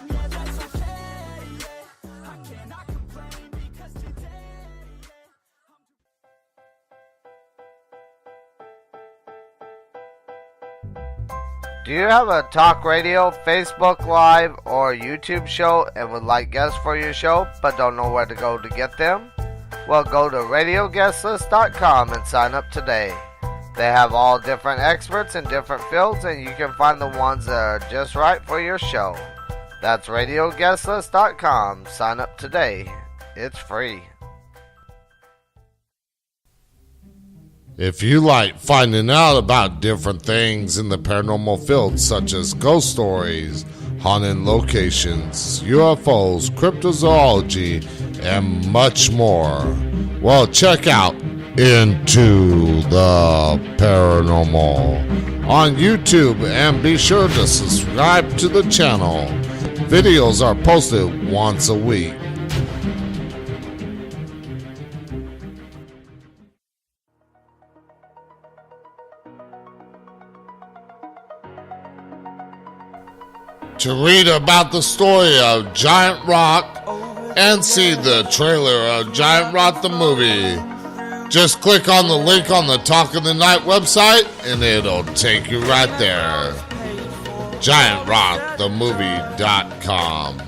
Yeah, that's okay, yeah. I cannot complain because today, Do you have a talk radio, Facebook Live, or YouTube show and would like guests for your show but don't know where to go to get them? Well, go to radioguestlist.com and sign up today. They have all different experts in different fields, and you can find the ones that are just right for your show. That's radioguestlist.com. Sign up today. It's free. If you like finding out about different things in the paranormal field, such as ghost stories, haunted locations, UFOs, cryptozoology, and much more, well, check out Into the Paranormal on YouTube, and be sure to subscribe to the channel. Videos are posted once a week. To read about the story of Giant Rock and see the trailer of Giant Rock the movie, just click on the link on the Talk of the Night website and it'll take you right there. GiantRockTheMovie.com.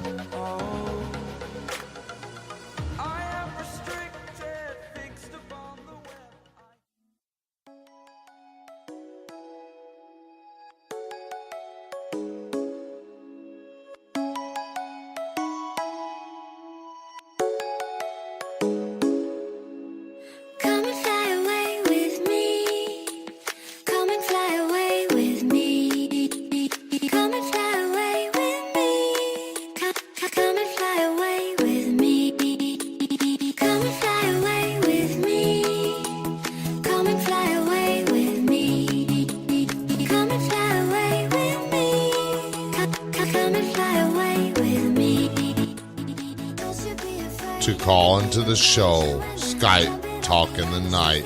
To call into the show, Skype Talk in the Night,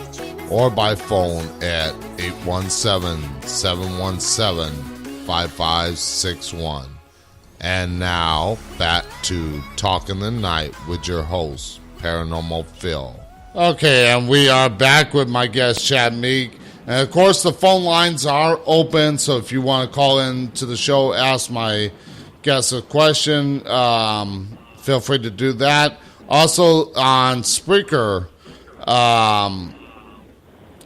or by phone at 817-717-5561. And now, back to Talk in the Night with your host, Paranormal Phil. Okay, and we are back with my guest, Chad Meek. And of course, the phone lines are open, so if you want to call in to the show, ask my guest a question, feel free to do that. Also on Spreaker,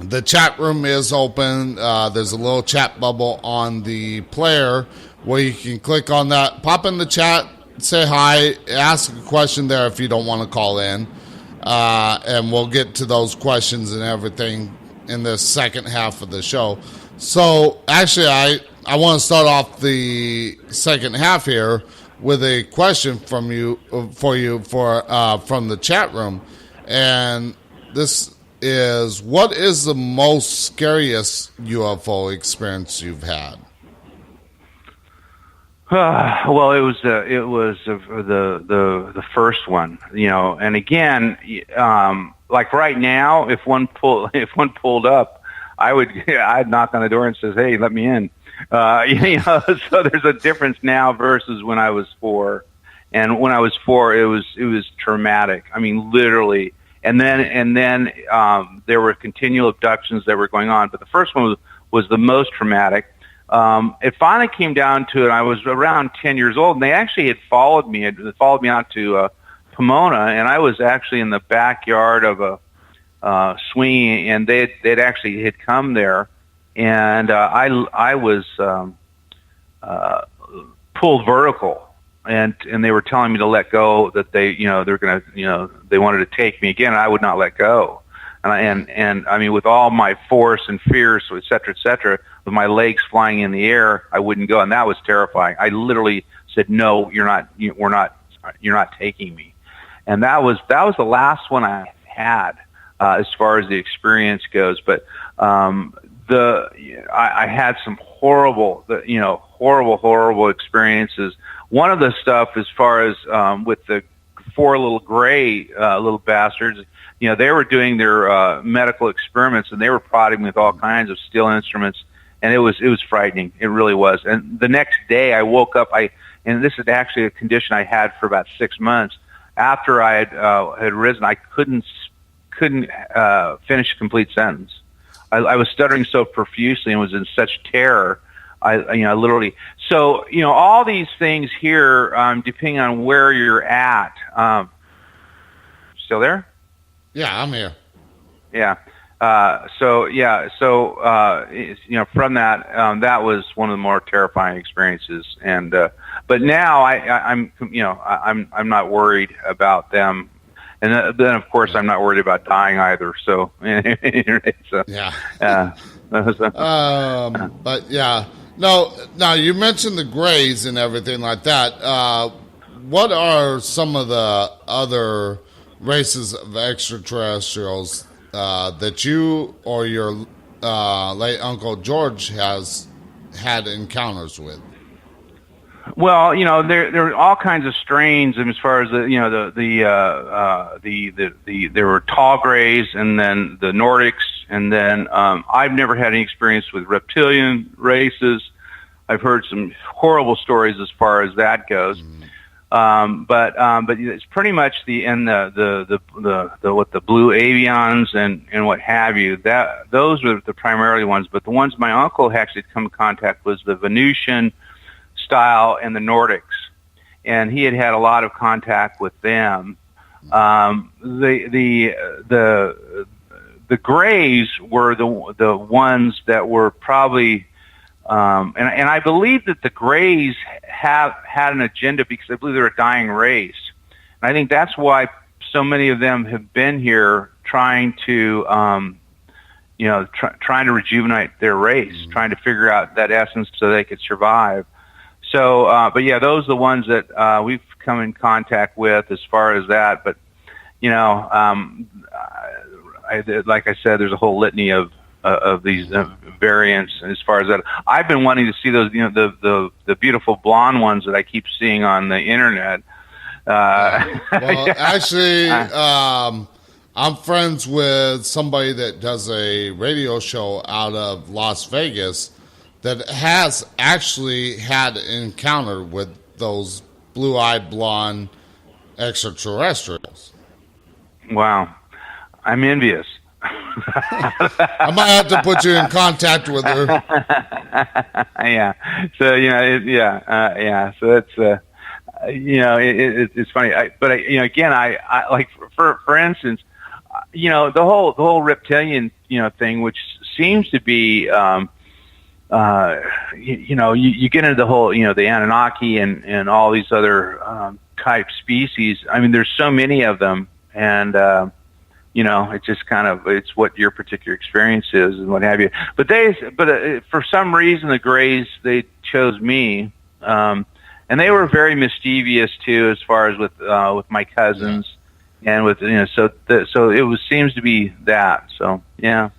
the chat room is open. There's a little chat bubble on the player where you can click on that, pop in the chat, say hi, ask a question there if you don't want to call in, and we'll get to those questions and everything in the second half of the show. So actually, I want to start off the second half here with a question from the chat room, and this is: what is the most scariest UFO experience you've had? Well, it was the first one, and again, like right now, if one pulled up, I'd knock on the door and says, "Hey, let me in." So there's a difference now versus when I was 4, and when I was 4, it was traumatic. I mean, literally. And then there were continual abductions that were going on, but the first one was the most traumatic. It finally came down to it. I was around 10 years old, and they actually had followed me out to Pomona, and I was actually in the backyard of a swinging, and they'd actually had come there, and I was pulled vertical, and they were telling me to let go, that they wanted to take me again, and I would not let go. And I mean, with all my force and fear, so et cetera, with my legs flying in the air, I wouldn't go, and that was terrifying. I literally said, "No, you're not taking me," and that was the last one I had as far as the experience goes. But I had some horrible experiences. One of the stuff, as far as with the 4 little gray little bastards. They were doing their medical experiments, and they were prodding with all kinds of steel instruments, and it was frightening. It really was. And the next day, I woke up. And this is actually a condition I had for about 6 months. After I had risen, I couldn't finish a complete sentence. I was stuttering so profusely and was in such terror. I literally. So all these things here, depending on where you're at. Still there? Yeah, I'm here. Yeah. So from that, that was one of the more terrifying experiences. And but now I'm not worried about them. And then of course I'm not worried about dying either. So yeah. But yeah. Now you mentioned the Greys and everything like that. What are some of the other races of extraterrestrials that you or your late Uncle George has had encounters with? Well, there are all kinds of strains, and as far as there were tall grays, and then the Nordics, and then I've never had any experience with reptilian races. I've heard some horrible stories as far as that goes. But it's pretty much the blue avians and what have you. Those were the primarily ones. But the ones my uncle actually come in contact was the Venusian style and the Nordics, and he had a lot of contact with them. The Greys were the ones that were probably. And I believe that the Greys have had an agenda because I believe they're a dying race. And I think that's why so many of them have been here trying to, trying to rejuvenate their race, trying to figure out that essence so they could survive. So, but yeah, those are the ones that we've come in contact with as far as that. But, like I said, there's a whole litany of these variants as far as that. I've been wanting to see those, the beautiful blonde ones that I keep seeing on the internet. Well, actually, I'm friends with somebody that does a radio show out of Las Vegas that has actually had an encounter with those blue-eyed blonde extraterrestrials. Wow. I'm envious. I might have to put you in contact with her. Yeah. So So that's it's funny. Again, I like for instance, the whole reptilian thing, which seems to be you get into the whole the Anunnaki and all these other type species. I mean, there's so many of them, and It's just kind of, it's what your particular experience is and what have you. But for some reason, the Greys, they chose me, and they were very mischievous too, as far as with my cousins, and with so it seems to be that. So yeah.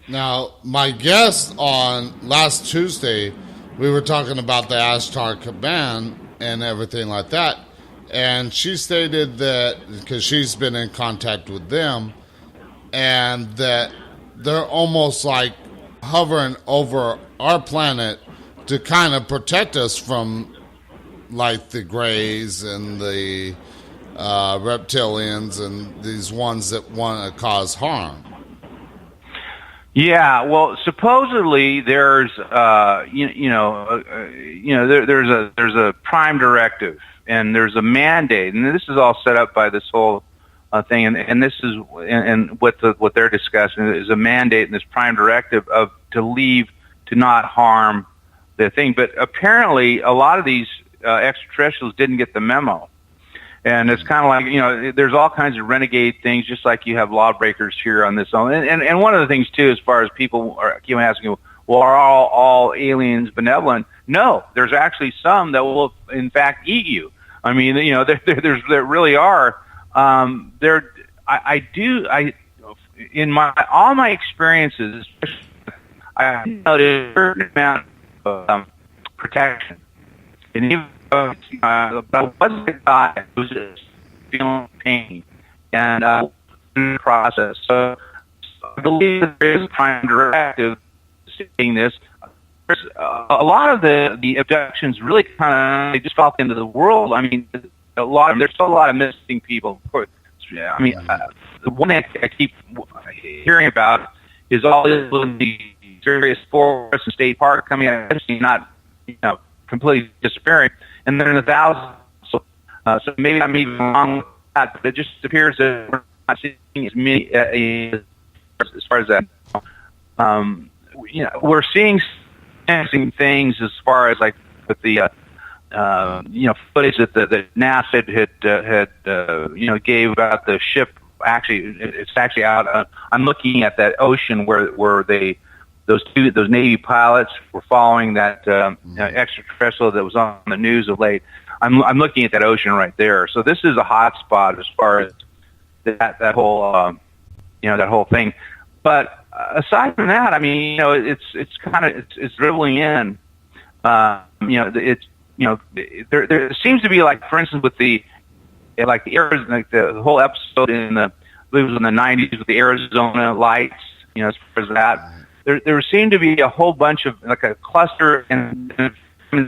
Now, my guest on last Tuesday, we were talking about the Ashtar Kaban and everything like that. And she stated that, because she's been in contact with them, and that they're almost like hovering over our planet to kind of protect us from, like, the Greys and the reptilians and these ones that want to cause harm. Yeah, well, supposedly there's there's a prime directive, and there's a mandate, and this is all set up by this whole thing, and this is and what they're discussing is a mandate and this prime directive to not harm the thing. But apparently, a lot of these extraterrestrials didn't get the memo. And it's kind of like, there's all kinds of renegade things, just like you have lawbreakers here on this own. And one of the things, too, as far as people keep asking, well, are all aliens benevolent? No, there's actually some that will, in fact, eat you. I mean, there really are. In all my experiences, I noticed a certain amount of protection. And even but once I got, it was just feeling pain and in the process. So I believe that there is a prime directive saying this. There's a lot of the abductions really kind of they just fall into the world. I mean, there's still a lot of missing people. I mean, the one that I keep hearing about is all the various forests and state parks coming out, not completely disappearing. And they're in the thousands. So maybe I'm even wrong with that, but it just appears that we're not seeing as many as far as that. We're seeing things as far as like with the footage that NASA had gave about the ship. Actually, it's actually out. I'm looking at that ocean where those Navy pilots were following that extraterrestrial that was on the news of late. I'm looking at that ocean right there. So this is a hot spot as far as that whole that whole thing. But aside from that, I mean, it's kind of it's dribbling in. There seems to be, like, for instance, with the whole episode I believe it was in the 90s with the Arizona lights. As far as that. There seemed to be a whole bunch of, like, a cluster in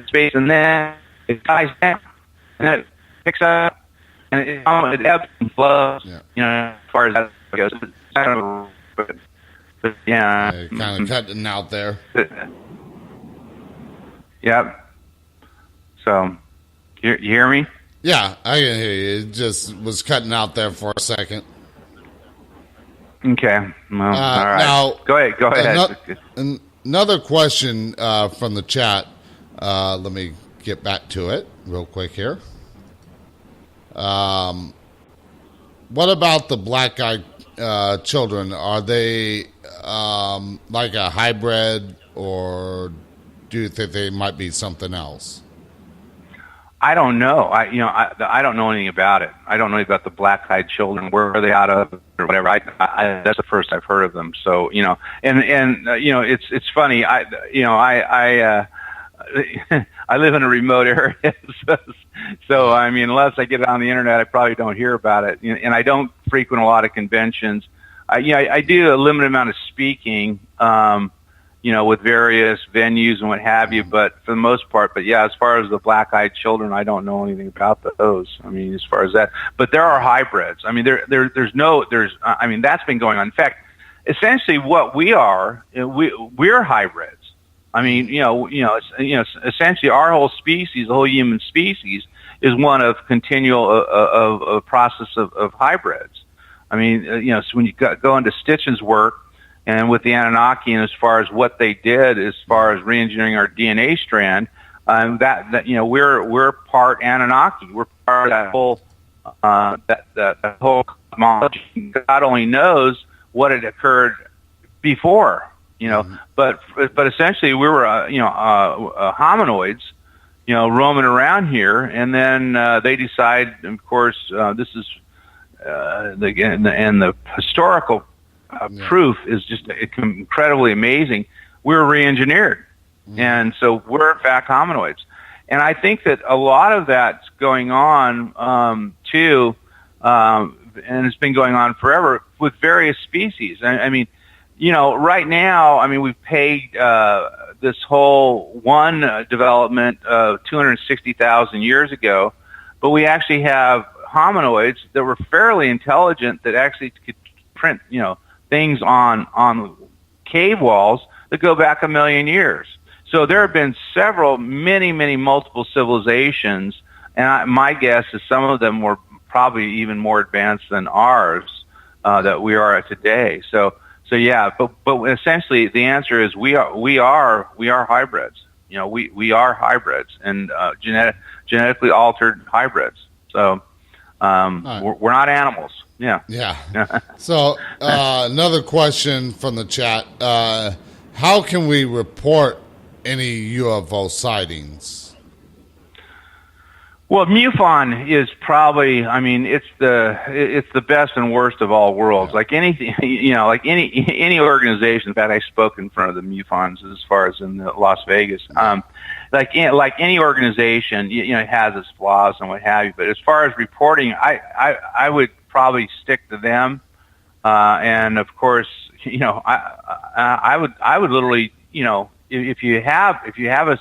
space, and then it dies down, and then it picks up, and it ebbs and flows, as far as that goes. But yeah. Kind of cutting out there. Yep. So, you hear me? Yeah, I can hear you. It just was cutting out there for a second. Okay. Well, all right. Now, go ahead. Another question from the chat. Let me get back to it real quick here. What about the black-eyed children? Are they like a hybrid, or do you think they might be something else? I don't know. I don't know anything about it. I don't know about the black-eyed children. Where are they out of, or whatever? That's the first I've heard of them. So it's funny. I live in a remote area, so I mean, unless I get it on the internet, I probably don't hear about it. And I don't frequent a lot of conventions. I do a limited amount of speaking. With various venues and what have you, but for the most part, as far as the black-eyed children, I don't know anything about those. I mean, as far as that, but there are hybrids. I mean, I mean, that's been going on. In fact, essentially what we are, we're hybrids. I mean, essentially our whole species, the whole human species, is one of continual, a process of hybrids. I mean, so when you go into Stitchen's work, and with the Anunnaki, and as far as what they did, as far as re-engineering our DNA strand, we're part Anunnaki. We're part of that whole that whole cosmology. God only knows what had occurred before, but essentially we were, hominoids, roaming around here, and then they decide, of course, this is, the historical proof is just incredibly amazing. We were re-engineered, and so we're in fact hominoids. And I think that a lot of that's going on too, and it's been going on forever with various species. I mean, right now, we've paid this whole one development 260,000 years ago, but we actually have hominoids that were fairly intelligent that actually could print, things on cave walls that go back 1 million years. So there have been many multiple civilizations, and my guess is some of them were probably even more advanced than ours that we are today. So yeah, but essentially the answer is we are hybrids. We are hybrids and genetically altered hybrids. So we're not animals. Yeah. Yeah. So another question from the chat: how can we report any UFO sightings? Well, MUFON is probably, it's the best and worst of all worlds. Like anything, like any organization. In fact, I spoke in front of the MUFONs as far as in Las Vegas. Like any organization, it has its flaws and what have you. But as far as reporting, I would probably stick to them. And of course, I would literally, if you have a,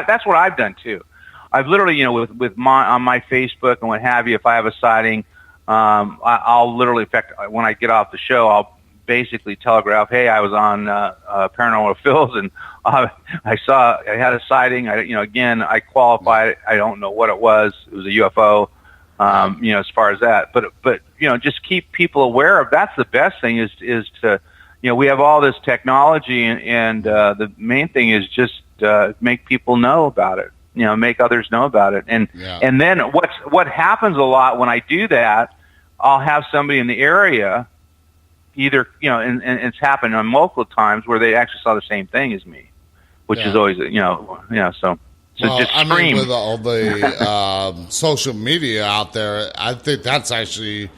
that's what I've done too. I've literally, on my Facebook and what have you, if I have a sighting, I'll literally, in fact, when I get off the show, I'll basically telegraph, hey, I was on Paranormal Phil's and I had a sighting. Again, I qualified. I don't know what it was. It was a UFO. As far as that, but just keep people aware of. That's the best thing is to, we have all this technology and the main thing is just make people know about it. Make others know about it. And then what happens a lot when I do that, I'll have somebody in the area either, and it's happened on multiple times where they actually saw the same thing as me, which is always, so. So well, just scream. With all the social media out there, I think that's actually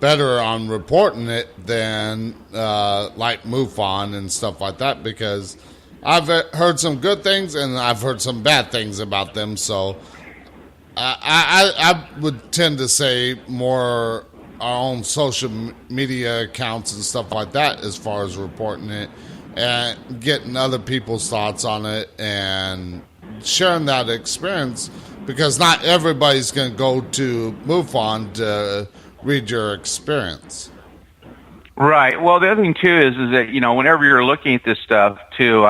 better on reporting it than like MUFON and stuff like that, because I've heard some good things and I've heard some bad things about them. So I would tend to say more our own social media accounts and stuff like that as far as reporting it and getting other people's thoughts on it and sharing that experience, because not everybody's going to go to MUFON to read your experience. Right. Well, the other thing too is that whenever you're looking at this stuff too,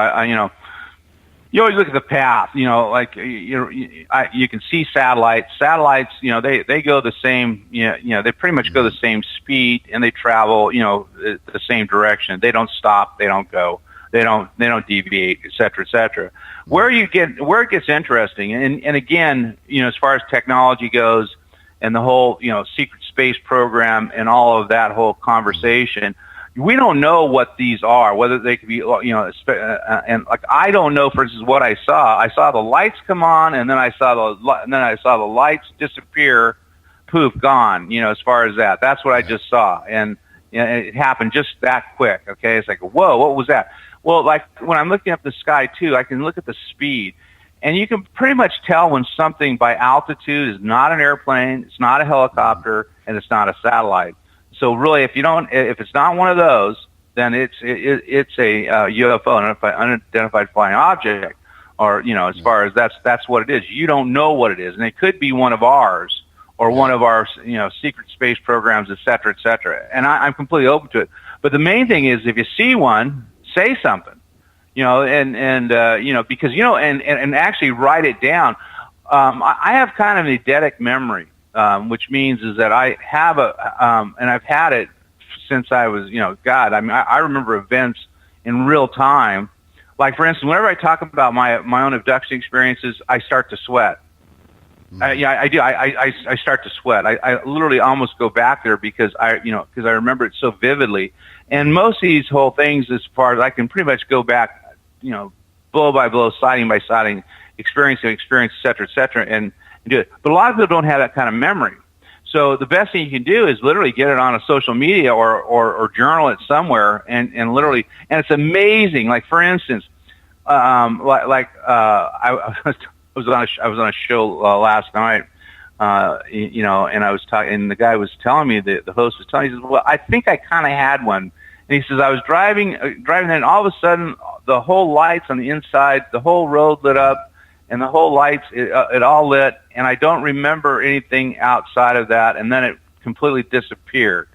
you always look at the path. Like you can see satellites. Satellites, they go the same. They pretty much go the same speed and they travel, the same direction. They don't stop. They don't go. They don't deviate, et cetera, et cetera. Where it gets interesting, and again, as far as technology goes, and the whole, secret space program and all of that whole conversation, we don't know what these are, whether they could be, and like I don't know, for instance, what I saw. I saw the lights come on, and then I saw the lights disappear, poof, gone. As far as that, that's what I just saw, and it happened just that quick. Okay, it's like, whoa, what was that? Well, like when I'm looking up the sky too, I can look at the speed, and you can pretty much tell when something by altitude is not an airplane, it's not a helicopter, and it's not a satellite. So really, if it's not one of those, then it's a UFO, unidentified flying object, or as far as that's what it is. You don't know what it is, and it could be one of ours or one of our secret space programs, et cetera, et cetera. And I'm completely open to it. But the main thing is, if you see one, say something, because and actually write it down. I have kind of an eidetic memory, which means is that I have and I've had it since I was, I remember events in real time. Like for instance, whenever I talk about my own abduction experiences, I start to sweat. Yeah, I do. I start to sweat. I literally almost go back there because I remember it so vividly. And most of these whole things, as far as I can pretty much go back, blow by blow, siding by siding, experience, et cetera, and do it. But a lot of people don't have that kind of memory. So the best thing you can do is literally get it on a social media or journal it somewhere and literally, and it's amazing. Like, for instance, I was on a show last night, and I was talking, and the guy was telling me, the host was telling me, he says, well, I think I kind of had one. And he says, I was driving, and all of a sudden, the whole lights on the inside, the whole road lit up, and the whole lights, it all lit, and I don't remember anything outside of that, and then it completely disappeared.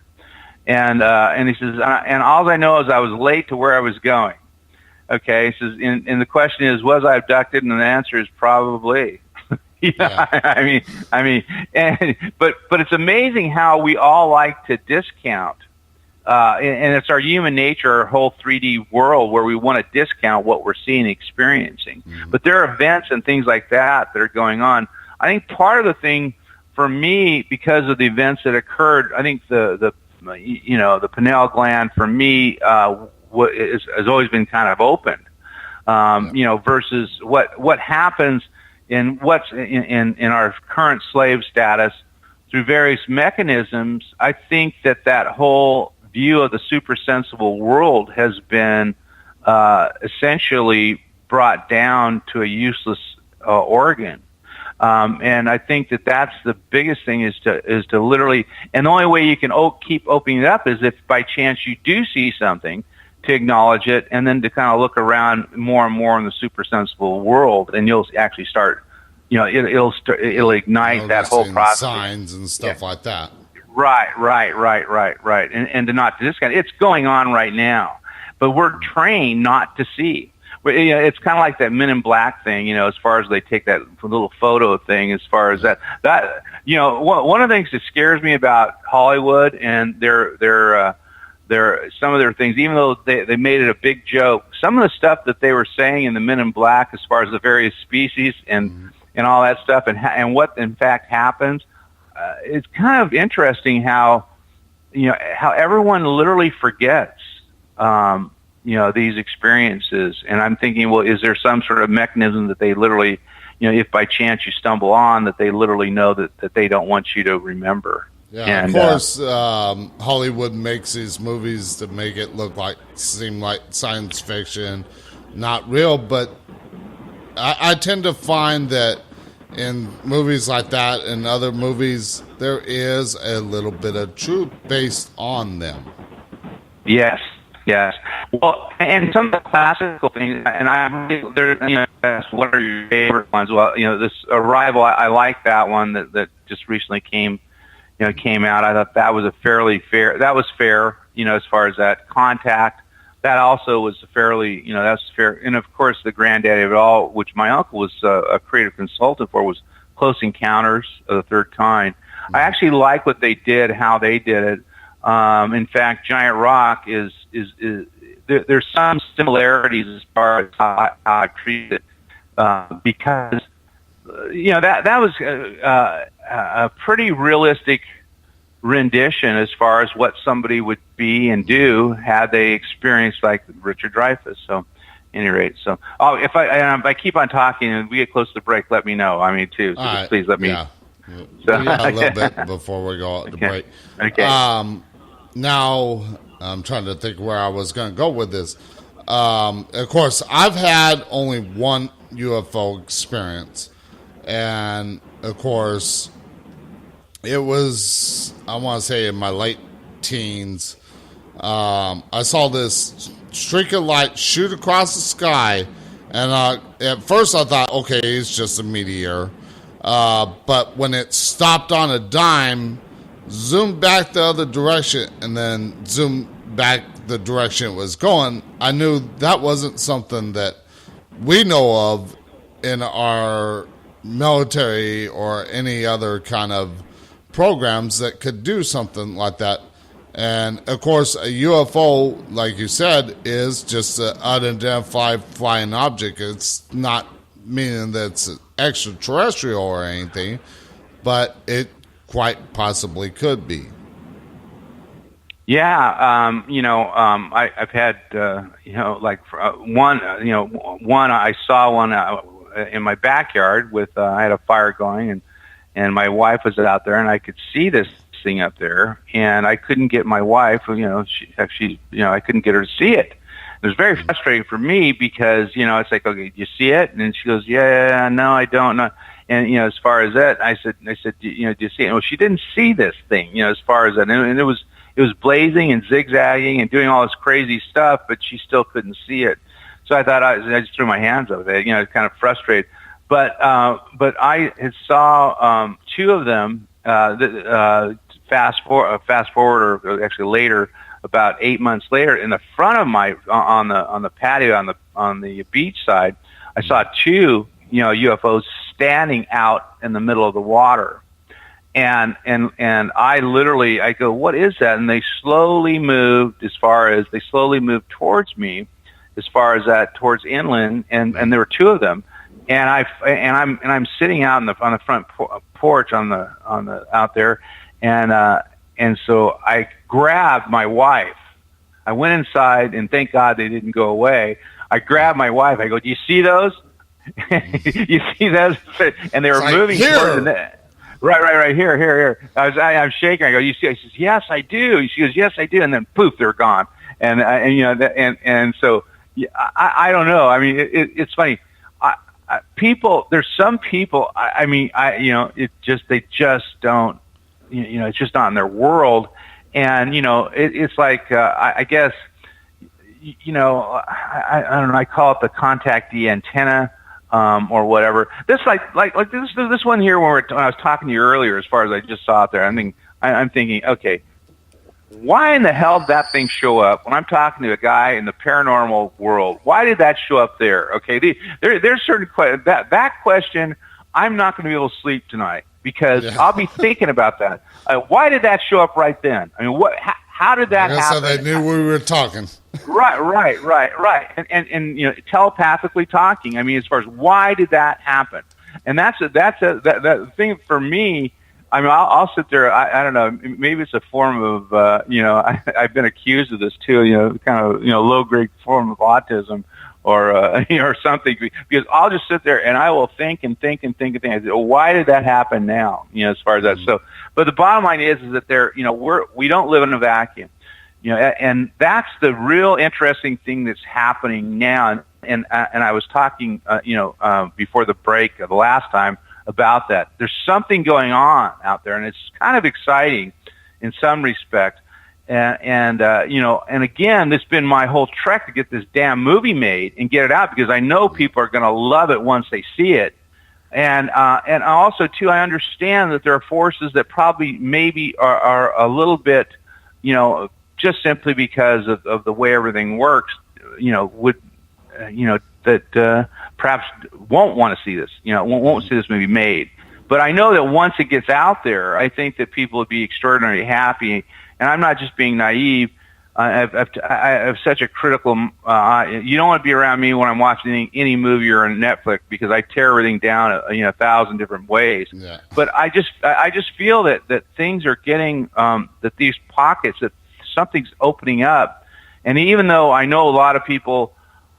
And he says, and all I know is I was late to where I was going. Okay, he says, and the question is, was I abducted? And the answer is probably. Yeah. I mean, but it's amazing how we all like to discount, and it's our human nature, our whole 3D world, where we want to discount what we're seeing and experiencing. Mm-hmm. But there are events and things like that are going on. I think part of the thing for me, because of the events that occurred, I think the pineal gland for me has always been kind of opened, versus what happens in what's in our current slave status through various mechanisms. I think that whole view of the supersensible world has been essentially brought down to a useless organ. And I think that's the biggest thing is to literally, and the only way you can keep opening it up is if by chance you do see something, to acknowledge it, and then to kind of look around more and more in the supersensible world, and you'll actually start, it'll ignite that whole process. Signs and stuff like that. Right. And to not discount it. It's going on right now, but we're trained not to see. It's kind of like that Men in Black thing, as far as they take that little photo thing, as far as that, one of the things that scares me about Hollywood and their some of their things, even though they made it a big joke, some of the stuff that they were saying in the Men in Black, as far as the various species and all that stuff, and what in fact happens, it's kind of interesting how everyone literally forgets these experiences. And I'm thinking, well, is there some sort of mechanism that they literally, if by chance you stumble on, that they literally know that they don't want you to remember? Yeah, and, of course, Hollywood makes these movies to make it seem like science fiction, not real. But I tend to find that in movies like that and other movies, there is a little bit of truth based on them. Yes. Well, and some of the classical things, and what are your favorite ones? Well, this Arrival, I like that one that just recently came out. I thought that was fair, as far as that. Contact, that also was fairly, that's fair. And of course, the granddaddy of it all, which my uncle was a creative consultant for, was Close Encounters of the Third Kind. Mm-hmm. I actually like what they did, how they did it. In fact, Giant Rock there's some similarities as far as how I treat it, because that was a pretty realistic rendition as far as what somebody would be and do had they experienced like Richard Dreyfuss. So, at any rate, if I keep on talking and we get close to the break, let me know. I mean, too. So just please let me. Yeah. So, we got a little bit before we go out to break. Okay. Now, I'm trying to think where I was going to go with this. Of course, I've had only one UFO experience. And, of course, it was, I want to say, in my late teens. I saw this streak of light shoot across the sky. And at first I thought, okay, it's just a meteor. But when it stopped on a dime, zoomed back the other direction, and then zoomed back the direction it was going, I knew that wasn't something that we know of in our military or any other kind of programs that could do something like that. And, of course, a UFO, like you said, is just an unidentified flying object. It's not meaning that it's extraterrestrial or anything, but it quite possibly could be. Yeah, I've had, one, I saw one in my backyard with, I had a fire going, and my wife was out there, and I could see this thing up there, and I couldn't get my wife, I couldn't get her to see it. It was very frustrating for me because, it's like, okay, do you see it? And she goes, yeah, no, I don't know. And, as far as that, I said, do you see it? Well, she didn't see this thing, as far as that. And it was blazing and zigzagging and doing all this crazy stuff, but she still couldn't see it. So I thought I just threw my hands up at it, kind of frustrated. But I had saw two of them fast forward, or actually later, about 8 months later, in the front of my on the patio on the beach side, I saw two UFOs standing out in the middle of the water. And I go, what is that? And they slowly moved towards me, as far as that, towards inland, and there were two of them. And I'm sitting out on the front porch out there, and so I grabbed my wife. I went inside, and thank God they didn't go away. I grabbed my wife. I go, do you see those? You see those? And they were moving towards the net. Right here. I'm shaking. I go, you see? I says, yes, I do. She goes, yes, I do. And then poof, they're gone. And so I don't know. I mean, it's funny. There's some people. They just don't. It's just not in their world. And it's like I guess. I don't know. I call it the contactee antenna. Or whatever. This this one here when I was talking to you earlier, as far as I just saw it there, I'm thinking, okay, why in the hell did that thing show up when I'm talking to a guy in the paranormal world? Why did that show up there? Okay, there's certain questions. That question, I'm not going to be able to sleep tonight because I'll be thinking about that. Why did that show up right then? I mean, how did that happen? So they knew we were talking. Right. And telepathically talking. I mean, as far as why did that happen? And that's the thing for me. I mean, I'll sit there. I don't know. Maybe it's a form of I've been accused of this too. Kind of low grade form of autism or something. Because I'll just sit there and I will think. I say, why did that happen now? As far as that. So, but the bottom line is that we don't live in a vacuum. And that's the real interesting thing that's happening now. And I was talking, before the break the last time about that. There's something going on out there, and it's kind of exciting in some respect. And again, this has been my whole trek to get this damn movie made and get it out because I know people are going to love it once they see it. And also too, I understand that there are forces that probably maybe are a little bit, just simply because of the way everything works, that perhaps won't want to see this, won't see this movie made. But I know that once it gets out there, I think that people would be extraordinarily happy. And I'm not just being naive. I have such a critical. You don't want to be around me when I'm watching any movie or on Netflix because I tear everything down 1,000 different ways. Yeah. But I just feel that things are getting that these pockets that something's opening up. And even though I know a lot of people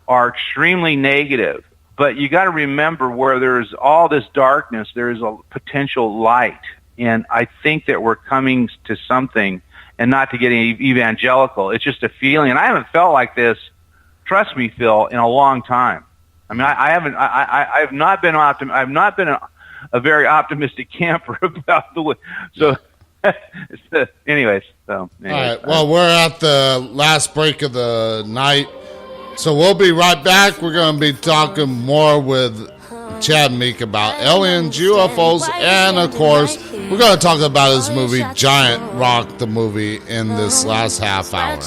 are extremely negative, but you got to remember where there's all this darkness, there is a potential light. And I think that we're coming to something, and not to get evangelical. It's just a feeling. And I haven't felt like this, trust me, Phil, in a long time. I mean, I've not been a very optimistic camper about the way. So, anyways. All right. Well, we're at the last break of the night. So we'll be right back. We're going to be talking more with Chad Meek about aliens, UFOs, and of course, we're going to talk about his movie Giant Rock, the movie, in this last half hour.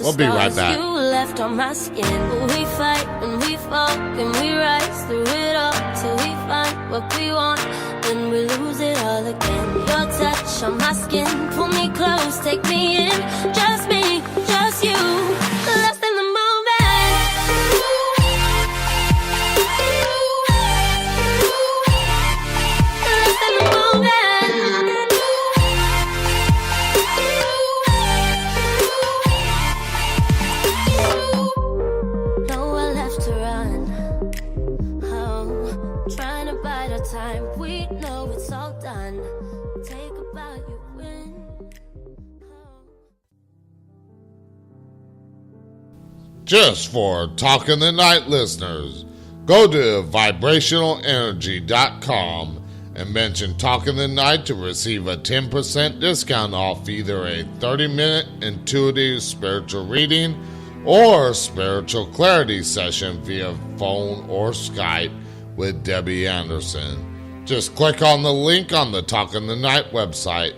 We'll be right back. Left on my skin. We fight and we fall and we rise through it all till we find what we want. Then we lose it all again. Your touch on my skin, pull me close, take me in. Just me, just you, lost in the moment. time. We know it's all done. Take a bow, you win. Just for Talking the Night listeners, go to vibrationalenergy.com and mention Talking the Night to receive a 10% discount off either a 30-minute intuitive spiritual reading or spiritual clarity session via phone or Skype with Debbie Anderson. Just click on the link on the Talking the Night website.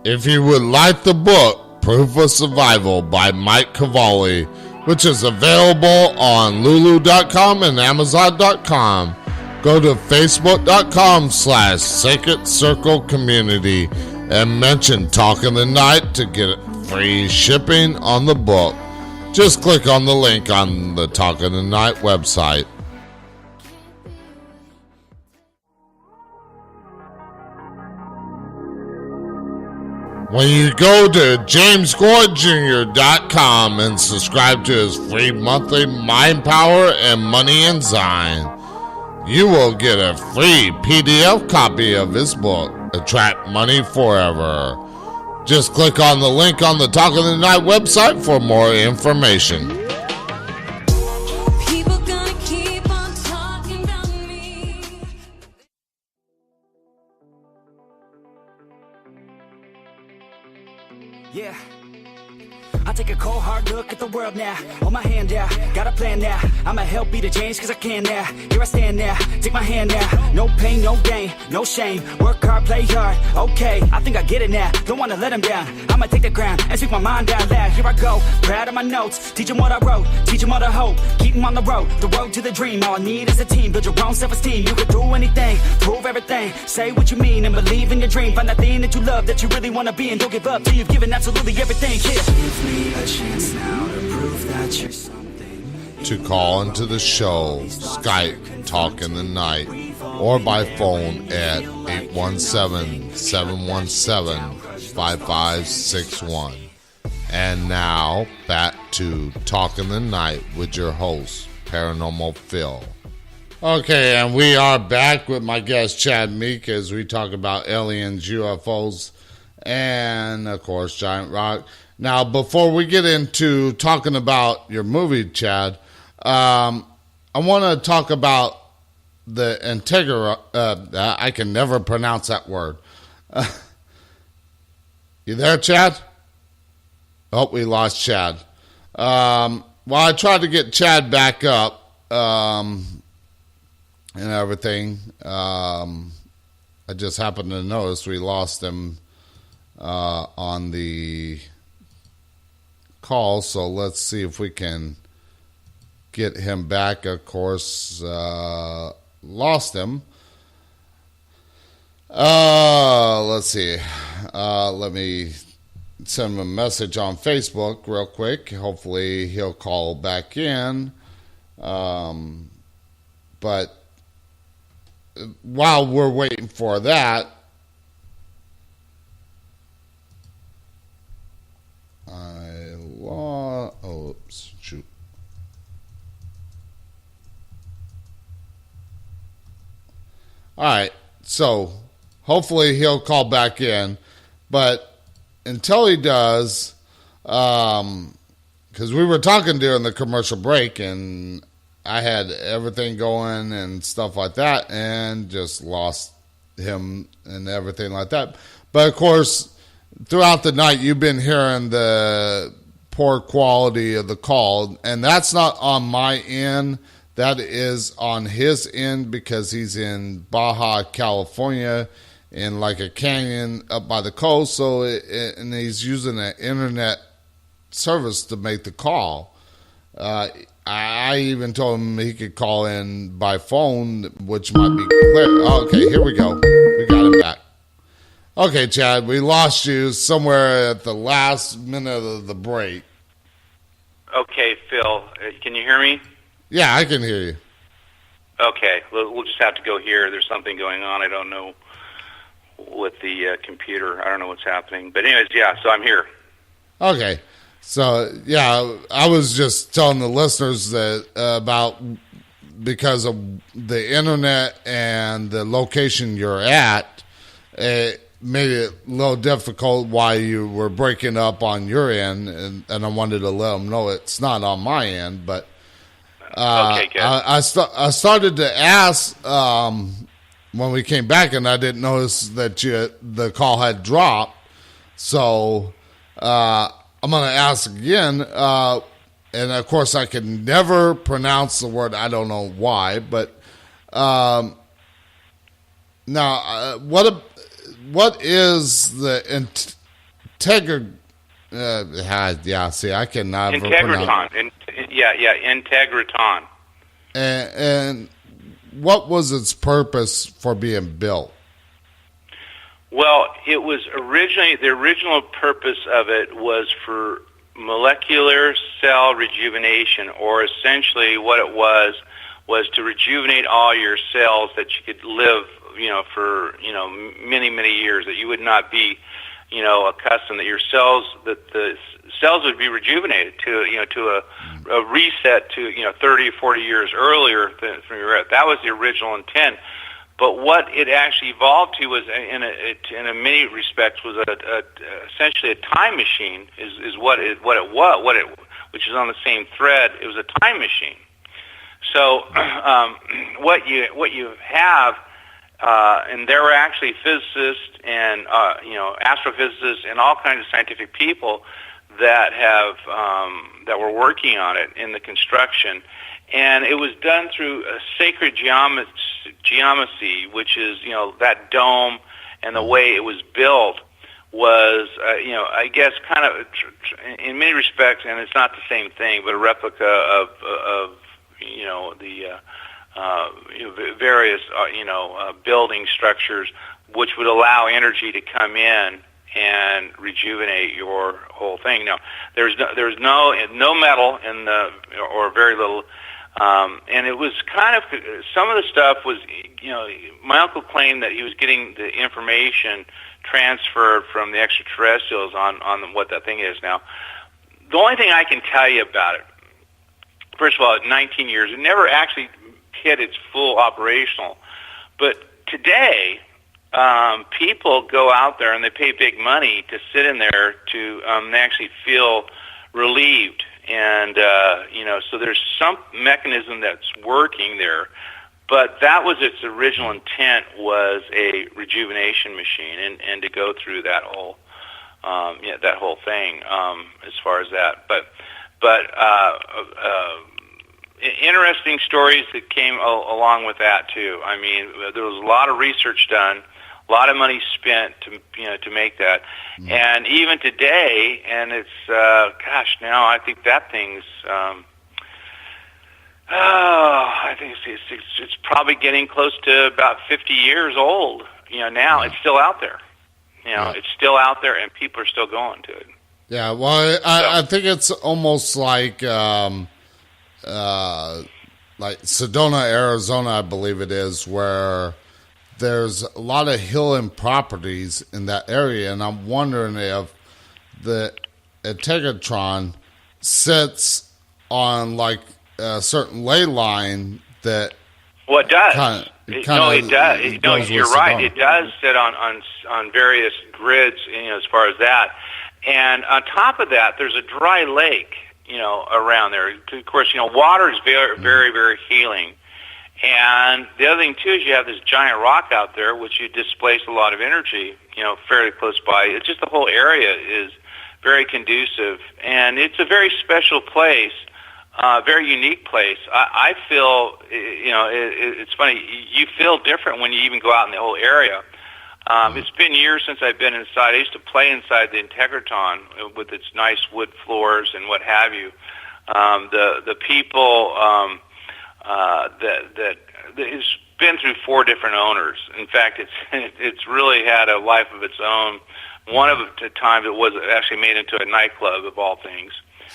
If you would like the book Proof of Survival by Mike Cavalli, which is available on Lulu.com and Amazon.com, go to Facebook.com/Sacred Circle Community and mention Talking the Night to get free shipping on the book. Just click on the link on the Talking the Night website. When you go to JamesGordonJr.com and subscribe to his free monthly Mind Power and Money Enzyme, you will get a free PDF copy of his book, Attract Money Forever. Just click on the link on the Talk of the Night website for more information. People gonna keep on talking about me. Yeah. I take a cold hard look at the world now. Hold my hand out, got a plan now. I'ma help be the change cause I can now. Here I stand now, take my hand now. No pain, no gain, no shame. Work hard, play hard, okay. I think I get it now, don't wanna let them down. I'ma take the ground and speak my mind out loud. Here I go, proud of my notes. Teach them what I wrote, teach them all the hope. Keep them on the road to the dream. All I need is a team, build your own self-esteem. You can do anything, prove everything. Say what you mean and believe in your dream. Find that thing that you love, that you really wanna be. And don't give up till you've given absolutely everything. Yeah. Give me a chance now to prove that you're something. To call into the show, Skype Talk in the Night, or by phone at 817-717-5561. And now, back to Talk in the Night with your host, Paranormal Phil. Okay, and we are back with my guest, Chad Meek, as we talk about aliens, UFOs, and, of course, Giant Rock. Now, before we get into talking about your movie, Chad, I want to talk about the Integra. I can never pronounce that word. You there, Chad? Oh, we lost Chad. Well, I tried to get Chad back up and everything. I just happened to notice we lost him on the call, so let's see if we can get him back. Of course, lost him. Let's see. Let me send him a message on Facebook real quick. Hopefully he'll call back in. But while we're waiting for that, oops, shoot. All right, so hopefully he'll call back in, but until he does, because we were talking during the commercial break, and I had everything going and stuff like that, and just lost him and everything like that. But of course, throughout the night, you've been hearing the poor quality of the call, and that's not on my end. That is on his end because he's in Baja, California, in like a canyon up by the coast. So, and he's using an internet service to make the call. I even told him he could call in by phone, which might be clear. Oh, okay, here we go. We got him back. Okay, Chad, we lost you somewhere at the last minute of the break. Okay, Phil, can you hear me? Yeah, I can hear you. Okay, we'll just have to go here. There's something going on. I don't know with the computer. I don't know what's happening. But anyways, yeah, so I'm here. Okay. So, yeah, I was just telling the listeners that about because of the internet and the location you're at, it made it a little difficult why you were breaking up on your end, and I wanted to let them know it's not on my end, but okay, good. I started to ask when we came back, and I didn't notice that the call had dropped, so I'm going to ask again, and of course I can never pronounce the word. I don't know why, but now what is the integra? See, I cannot pronounce. Integratron. And what was its purpose for being built? Well, it was the original purpose of it was for molecular cell rejuvenation, or essentially what it was to rejuvenate all your cells that you could live, for, many, many years, that you would not be, accustomed, that the cells would be rejuvenated to a reset to, 30 or 40 years earlier from your, that was the original intent. But what it actually evolved to was, in a many respects, was essentially a time machine. Is what it was, which is on the same thread. It was a time machine. So what you have, and there were actually physicists and astrophysicists and all kinds of scientific people that that were working on it in the construction. And it was done through a sacred geometry, which is, that dome, and the way it was built was, I guess kind of, in many respects, and it's not the same thing, but a replica of the various, building structures, which would allow energy to come in and rejuvenate your whole thing. Now, there's no metal in or very little. And it was kind of, some of the stuff was, my uncle claimed that he was getting the information transferred from the extraterrestrials on what that thing is. Now, the only thing I can tell you about it, first of all, 19 years, it never actually hit its full operational. But today, people go out there and they pay big money to sit in there to actually feel relieved. And, so there's some mechanism that's working there, but that was its original intent, was a rejuvenation machine, and to go through that whole, that whole thing, as far as that. But interesting stories that came along with that too. I mean, there was a lot of research done, a lot of money spent to make that. And even today, and it's, now I think that thing's, I think it's probably getting close to about 50 years old. Now it's still out there. It's still out there, and people are still going to it. Yeah, well, I think it's almost like Sedona, Arizona, I believe it is, where there's a lot of healing properties in that area, and I'm wondering if the Integratron sits on like a certain ley line that. Well, it does. It does. No, you're right. It does sit on various grids, as far as that. And on top of that, there's a dry lake, around there. Of course, water is very, very, very healing. And the other thing, too, is you have this giant rock out there, which you displace a lot of energy, fairly close by. It's just the whole area is very conducive. And it's a very special place, very unique place. I feel, it's funny, you feel different when you even go out in the whole area. It's been years since I've been inside. I used to play inside the Integratron with its nice wood floors and what have you. The people that it's been through 4 different owners. In fact, it's really had a life of its own. One of the times it was actually made into a nightclub, of all things.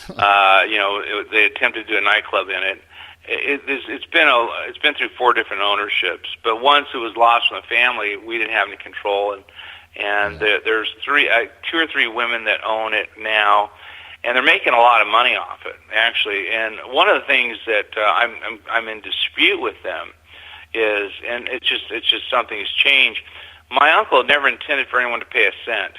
They attempted to do a nightclub in it. It's been through 4 different ownerships, but once it was lost from the family, we didn't have any control, and there's 2 or 3 women that own it now, and they're making a lot of money off it, actually. And one of the things that I'm in dispute with them is, and it's just something that's changed. My uncle never intended for anyone to pay a cent.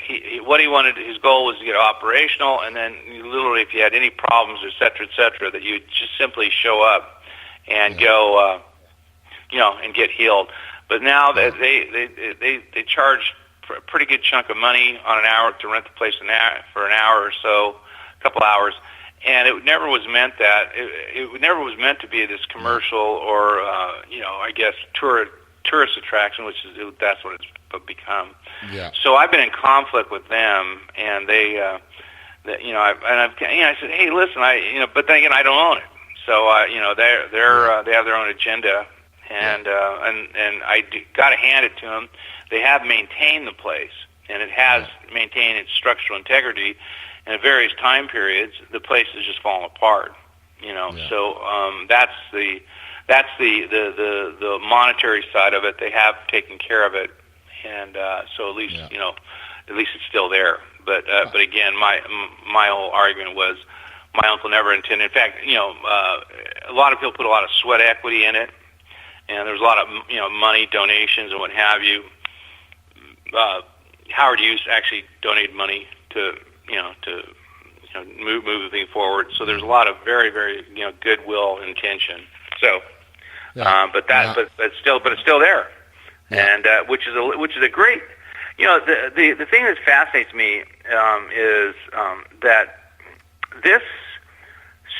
What he wanted, his goal was to get operational, and then literally, if you had any problems, et cetera, that you just simply show up and go, and get healed. But now that they charge a pretty good chunk of money on an hour to rent the place for an hour or so, a couple hours, and it never was meant that it never was meant to be this commercial or I guess tourist attraction, that's what it's become. Yeah. So I've been in conflict with them, and I said, hey, listen, but then again, I don't own it, so they have their own agenda, and I got to hand it to them. They have maintained the place, and it has maintained its structural integrity. And at various time periods, the place has just fallen apart. So that's the monetary side of it. They have taken care of it, and so at least at least it's still there. But again, my whole argument was my uncle never intended. In fact, a lot of people put a lot of sweat equity in it, and there's a lot of money donations and what have you. Howard Hughes actually donated money to move the thing forward. So there's a lot of very, very goodwill intention. So, but it's still there, and which is a great. The thing that fascinates me is that this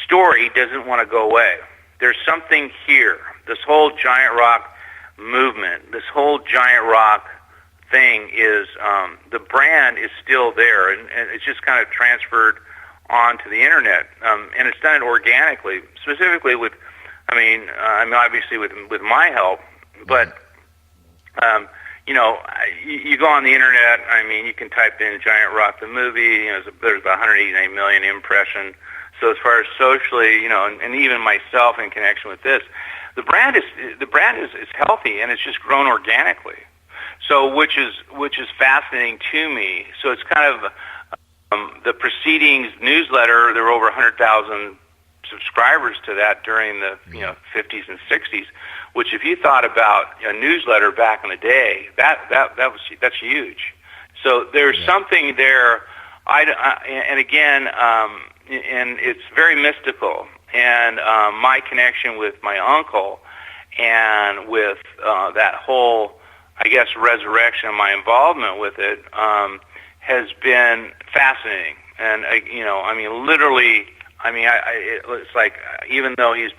story doesn't want to go away. There's something here. This whole giant rock movement, this whole giant rock thing is the brand is still there, and it's just kind of transferred onto the internet, and it's done organically, specifically with, obviously with my help, but you go on the internet. You can type in Giant Rock the movie. There's about 189 million impressions. So as far as socially, and even myself in connection with this, the brand is healthy, and it's just grown organically. So, which is fascinating to me. So it's kind of the Proceedings newsletter. There were over 100,000 subscribers to that during the 50s and 60s. Which, if you thought about a newsletter back in the day, that's huge. So there's something there. And again, and it's very mystical. And my connection with my uncle, and with that whole, I guess, resurrection of my involvement with it has been fascinating. And literally, it's like, even though he's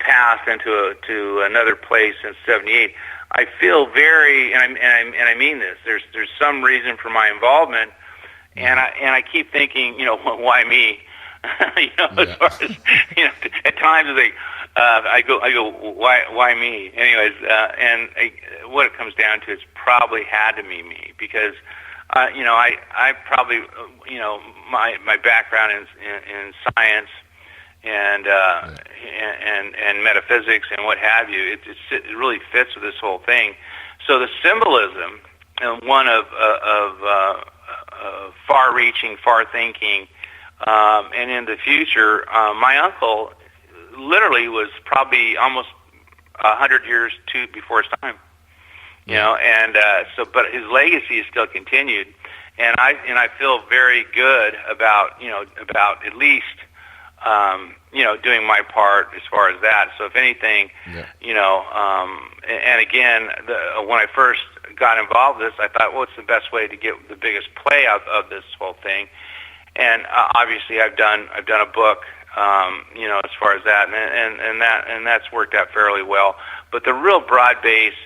passed into another place since '78, I feel very, and I mean this. There's some reason for my involvement, and I keep thinking, why me? As far as at times I go, why me? Anyways, what it comes down to is probably had to be me, because I probably my background in science and metaphysics and what have you, it really fits with this whole thing. So the symbolism, one of far-reaching, far-thinking, and in the future, my uncle literally was probably almost 100 years before his time. But his legacy is still continued, and I feel very good about at least doing my part as far as that. So if anything, and again, when I first got involved in this, I thought, what's the best way to get the biggest play out of this whole thing? And obviously, I've done a book, as far as that, and that's worked out fairly well. But the real broad-based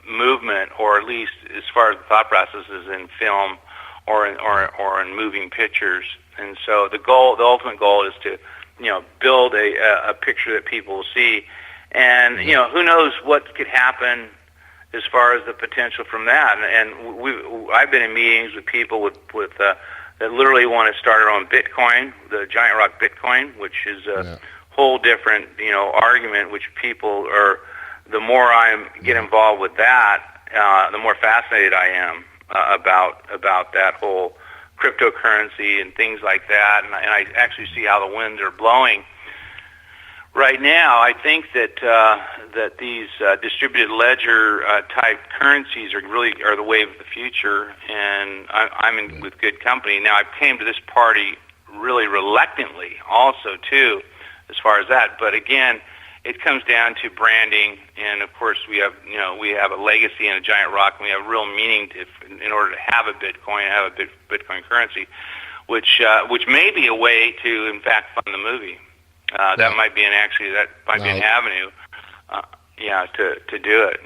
movement, or at least as far as the thought process, is in film or in moving pictures. And so the ultimate goal is to, build a picture that people will see. And who knows what could happen as far as the potential from that. And I've been in meetings with people with that literally want to start their own Bitcoin, the Giant Rock Bitcoin, which is a whole different, argument, which people are, the more I get involved with that, the more fascinated I am about that whole cryptocurrency and things like that, and I actually see how the winds are blowing. Right now, I think that that these distributed ledger type currencies are the wave of the future, and I'm in with good company. Now, I came to this party really reluctantly, also too, as far as that. But again, it comes down to branding, and of course, we have a legacy and a giant rock, and we have real meaning in order to have a Bitcoin, have a Bitcoin currency, which may be a way to, in fact, fund the movie. That might be an avenue, to do it.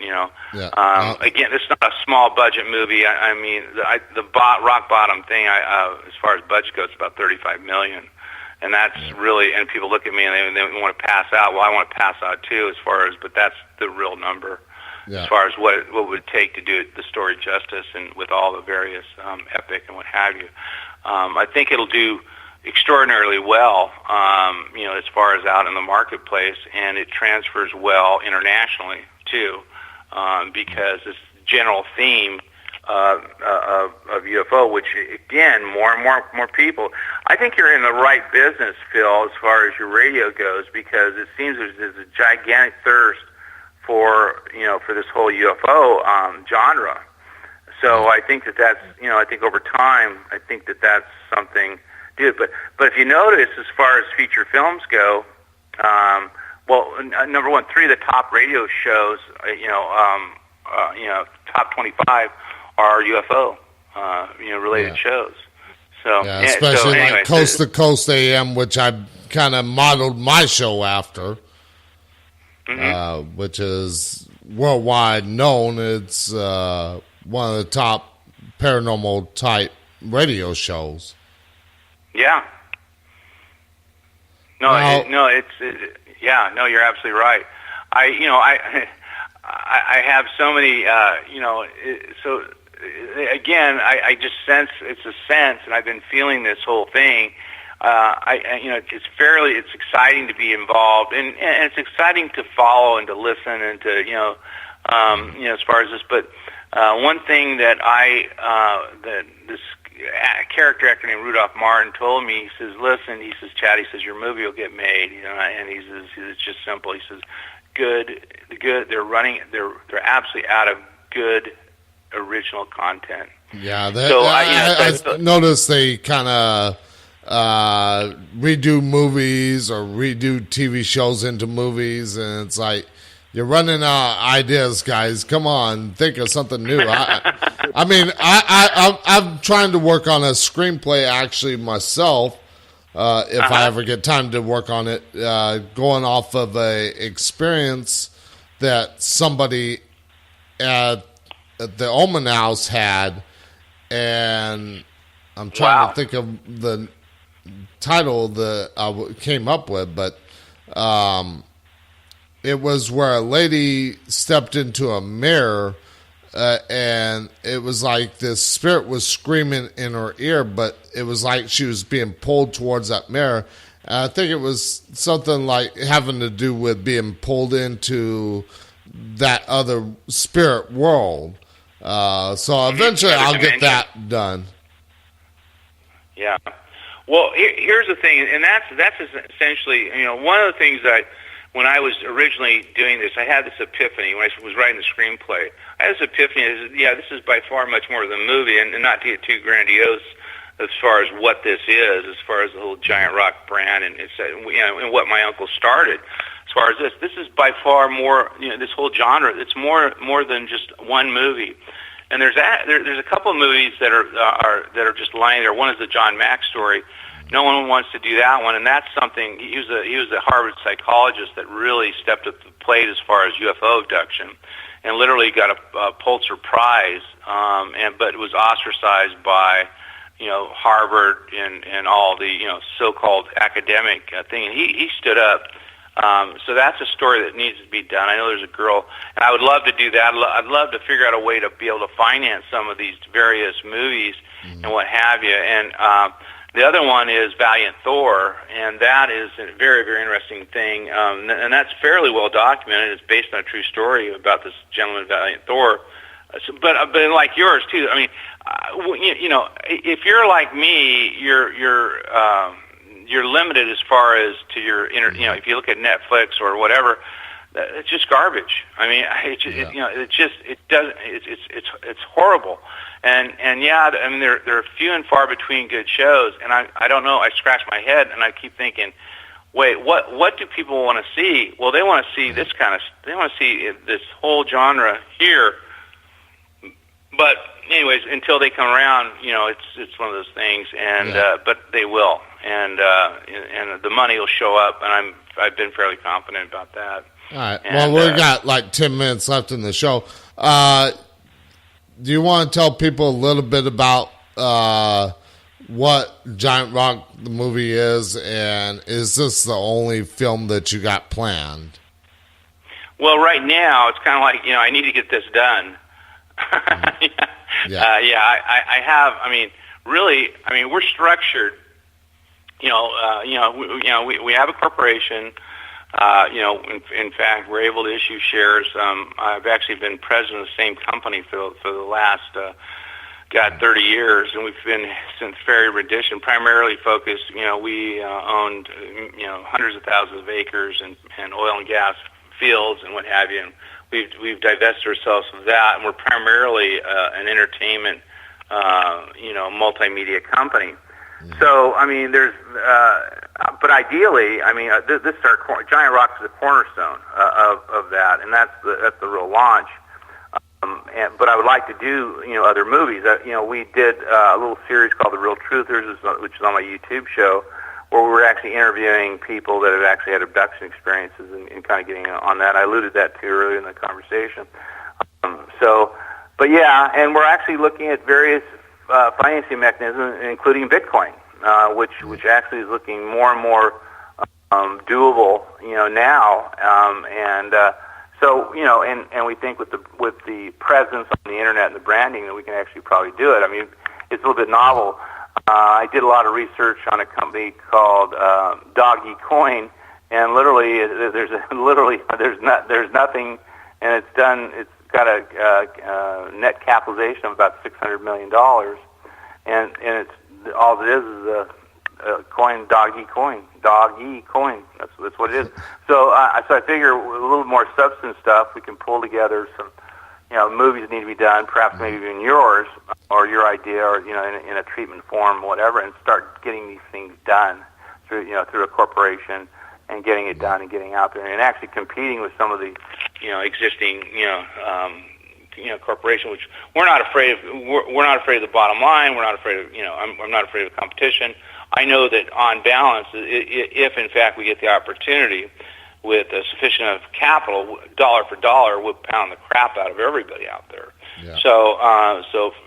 Again, it's not a small budget movie. I mean, the rock bottom thing, as far as budget goes, it's about $35 million, and that's really. And people look at me and they want to pass out. Well, I want to pass out too, but that's the real number. As far as what it would take to do the story justice, and with all the various epic and what have you, I think it'll do extraordinarily well, as far as out in the marketplace, and it transfers well internationally too, because this general theme of UFO, which again, more and more people. I think you're in the right business, Phil, as far as your radio goes, because it seems there's a gigantic thirst for this whole UFO genre. So I think that's I think over time, I think that's something. Dude, but if you notice, as far as feature films go, number one, 3 of the top radio shows, top 25 are UFO, related shows. So especially like Coast to Coast AM, which I kind of modeled my show after, which is worldwide known. It's one of the top paranormal type radio shows. Yeah. You're absolutely right. I have so many, so again, I just sense, it's a sense, and I've been feeling this whole thing. It's exciting to be involved, and it's exciting to follow and to listen and to, as far as this, but one thing that that this character actor named Rudolph Martin told me, he says, listen, he says, Chad, he says, your movie will get made, and he says, it's just simple. He says, they're absolutely out of good original content. Yeah, I noticed they kind of redo movies or redo TV shows into movies, and it's like, you're running out of ideas, guys. Come on, think of something new. I'm trying to work on a screenplay actually myself. If I ever get time to work on it, going off of a experience that somebody at the Omen House had, and I'm trying to think of the title that I came up with, but it was where a lady stepped into a mirror, and it was like this spirit was screaming in her ear, but it was like she was being pulled towards that mirror. And I think it was something like having to do with being pulled into that other spirit world. So eventually I'll get that done. Yeah. Well, here's the thing, and that's essentially, one of the things that when I was originally doing this, I had this epiphany when I was writing the screenplay. I had this epiphany, this is by far much more than a movie, and not to get too grandiose as far as what this is, as far as the whole Giant Rock brand, and and what my uncle started. As far as this is by far more, this whole genre. It's more than just one movie. And there's a couple of movies that are just lying there. One is the John Mack story. No one wants to do that one, and that's something. He was a Harvard psychologist that really stepped up the plate as far as UFO abduction, and literally got a Pulitzer Prize. But it was ostracized by Harvard and all the so-called academic thing. And he stood up. So that's a story that needs to be done. I know there's a girl, and I would love to do that. I'd love to figure out a way to be able to finance some of these various movies and what have you. And the other one is Valiant Thor, and that is a very, very interesting thing. And that's fairly well documented. It's based on a true story about this gentleman, Valiant Thor, but like yours too. I mean, if you're like me, you're limited as far as to your if you look at Netflix or whatever, it's just garbage. I mean, it's horrible. And yeah, I mean, there are few and far between good shows, and I don't know. I scratch my head and I keep thinking, wait, what do people want to see? Well, they want to see this kind of. They want to see this whole genre here. But anyways, until they come around, it's one of those things, and but they will, and the money will show up, and I've been fairly confident about that. All right. And, well, we got like 10 minutes left in the show. Do you want to tell people a little bit about what Giant Rock the movie is, and is this the only film that you got planned? Well, right now it's kind of like I need to get this done. I have. I mean, really. I mean, we're structured. We have a corporation. In fact, we're able to issue shares. I've actually been president of the same company for the last 30 years, and we've been since very rendition, primarily focused. We owned hundreds of thousands of acres and oil and gas fields and what have you. And we've divested ourselves of that, and we're primarily an entertainment, multimedia company. Mm-hmm. So, I mean, but ideally, I mean, this is Giant Rock is the cornerstone of that, and that's the real launch. But I would like to do, other movies. We did a little series called The Real Truthers, which is on my YouTube show, where we were actually interviewing people that have actually had abduction experiences and kind of getting on that. I alluded that to earlier in the conversation. But yeah, and we're actually looking at various financing mechanisms, including Bitcoin, which actually is looking more and more doable, now. And we think with the presence on the internet and the branding that we can actually probably do it. I mean, it's a little bit novel. I did a lot of research on a company called Doggy Coin, and there's nothing, and it's got a net capitalization of about $600 million, and it's all it is a coin, Doggy Coin. That's what it is. So I figure with a little more substance stuff, we can pull together some movies that need to be done, perhaps maybe even yours or your idea, or in a treatment form, whatever, and start getting these things done through a corporation and getting it done and getting out there and actually competing with some of the existing corporation, which we're not afraid of. We're not afraid of the bottom line. We're not afraid of I'm not afraid of competition. I know that on balance, if in fact we get the opportunity with a sufficient of capital, dollar for dollar, we'll pound the crap out of everybody out there. Yeah. So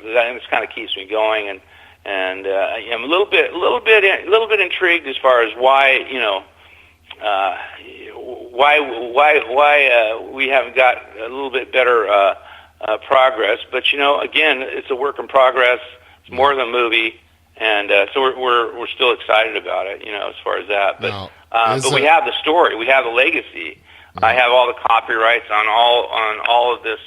that kind of keeps me going, and I'm a little bit intrigued as far as why we haven't got a little bit better progress. But again, it's a work in progress. It's more than a movie, and so we're still excited about it. As far as that, but. But we have the story, we have the legacy. I have all the copyrights on all of this,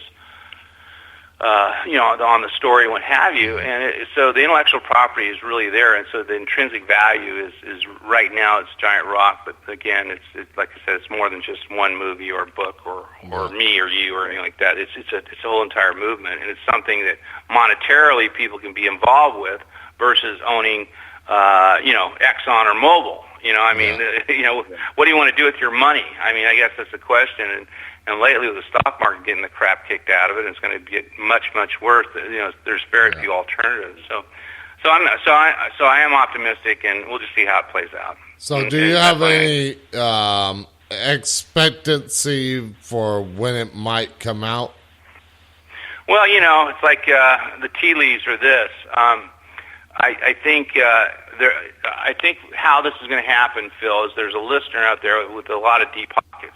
on the story and what have you. And so the intellectual property is really there, and so the intrinsic value is right now it's Giant Rock. But again, it's like I said, it's more than just one movie or book or me or you or anything like that. It's a whole entire movement, and it's something that monetarily people can be involved with versus owning, Exxon or Mobil. What do you want to do with your money? I mean, I guess that's the question. And lately, with the stock market getting the crap kicked out of it, it's going to get much, much worse. There's very few alternatives. So I am optimistic, and we'll just see how it plays out. So, do you have any expectancy for when it might come out? Well, it's like the tea leaves are this. I think how this is going to happen, Phil, is there's a listener out there with a lot of deep pockets,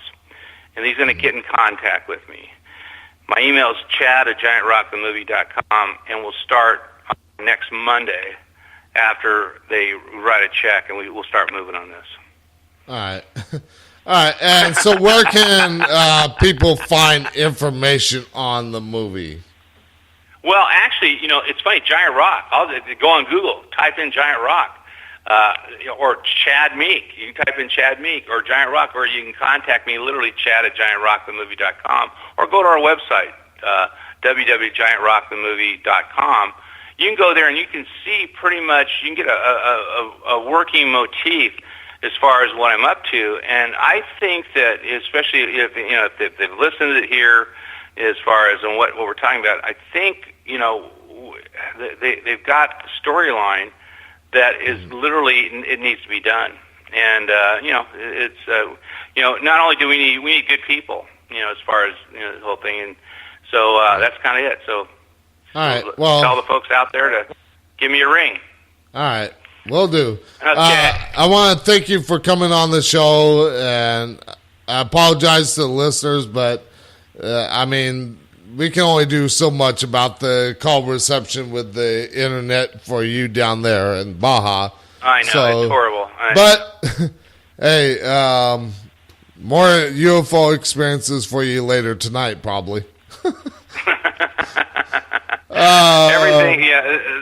and he's going to get in contact with me. My email is chad@giantrockthemovie.com, and we'll start next Monday after they write a check, and we'll start moving on this. All right. All right, and so where can people find information on the movie? Well, actually, it's funny. Giant Rock. I'll go on Google, type in Giant Rock, or Chad Meek. You can type in Chad Meek or Giant Rock, or you can contact me, literally chad@giantrockthemovie.com, or go to our website, www.giantrockthemovie.com. You can go there and you can see pretty much. You can get a working motif as far as what I'm up to, and I think that, especially if they've listened to it here, as far as and what we're talking about, I think they've got a storyline that is literally, it needs to be done, and it's not only do we need good people, as far as the whole thing, and so that's kind of it. So, all right, well, tell the folks out there to give me a ring. All right. Will do. Okay. I want to thank you for coming on the show, and I apologize to the listeners, but we can only do so much about the call reception with the internet for you down there in Baja. I know, it's horrible. But hey, more UFO experiences for you later tonight, probably. Everything, yeah.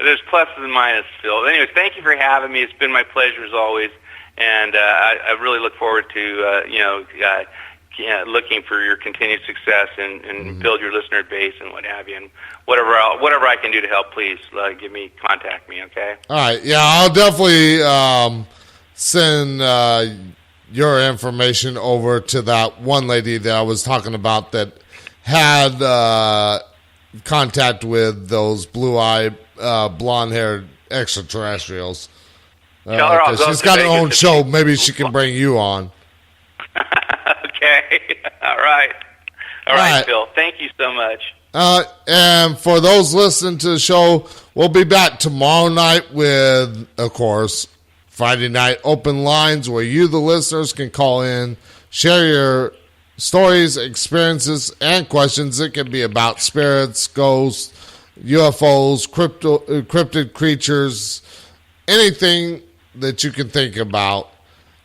There's pluses and minuses still. Anyways, thank you for having me. It's been my pleasure as always, and I really look forward to looking for your continued success and build your listener base and what have you. And whatever I can do to help, please contact me. Okay. All right. Yeah, I'll definitely send your information over to that one lady that I was talking about that had contact with those blue-eyed, blonde-haired extraterrestrials. She's got her own show. Maybe she can bring you on. Okay. All right, Phil. Thank you so much. And for those listening to the show, we'll be back tomorrow night with, of course, Friday night open lines where you, the listeners, can call in, share your stories, experiences, and questions. It can be about spirits, ghosts, UFOs, cryptid creatures, anything that you can think about.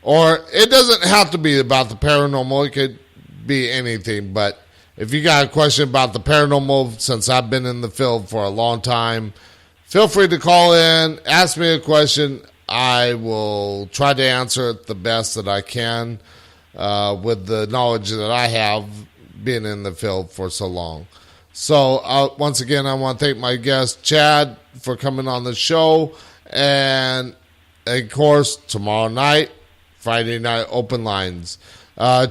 Or it doesn't have to be about the paranormal. It could be anything. But if you got a question about the paranormal, since I've been in the field for a long time, feel free to call in, ask me a question. I will try to answer it the best that I can with the knowledge that I have being in the field for so long. So once again, I want to thank my guest, Chad, for coming on the show. And, of course, tomorrow night, Friday night open lines.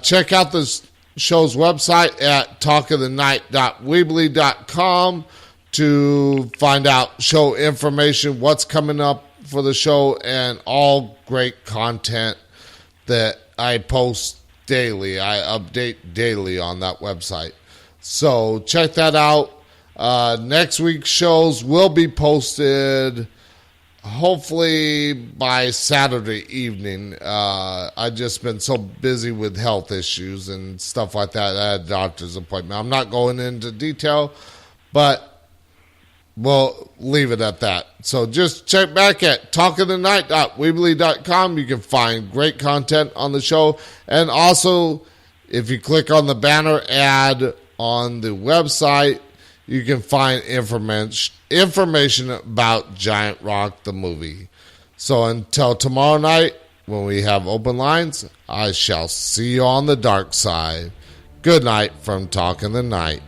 Check out the show's website at talkofthenight.weebly.com to find out show information, what's coming up for the show, and all great content that I post daily. I update daily on that website. So check that out. Next week's shows will be posted hopefully by Saturday evening. I've just been so busy with health issues and stuff like that. I had a doctor's appointment. I'm not going into detail, but we'll leave it at that. So just check back at talkofthenight.weebly.com. You can find great content on the show. And also, if you click on the banner ad on the website, you can find information about Giant Rock, the movie. So until tomorrow night, when we have open lines, I shall see you on the dark side. Good night from Talk in the Night.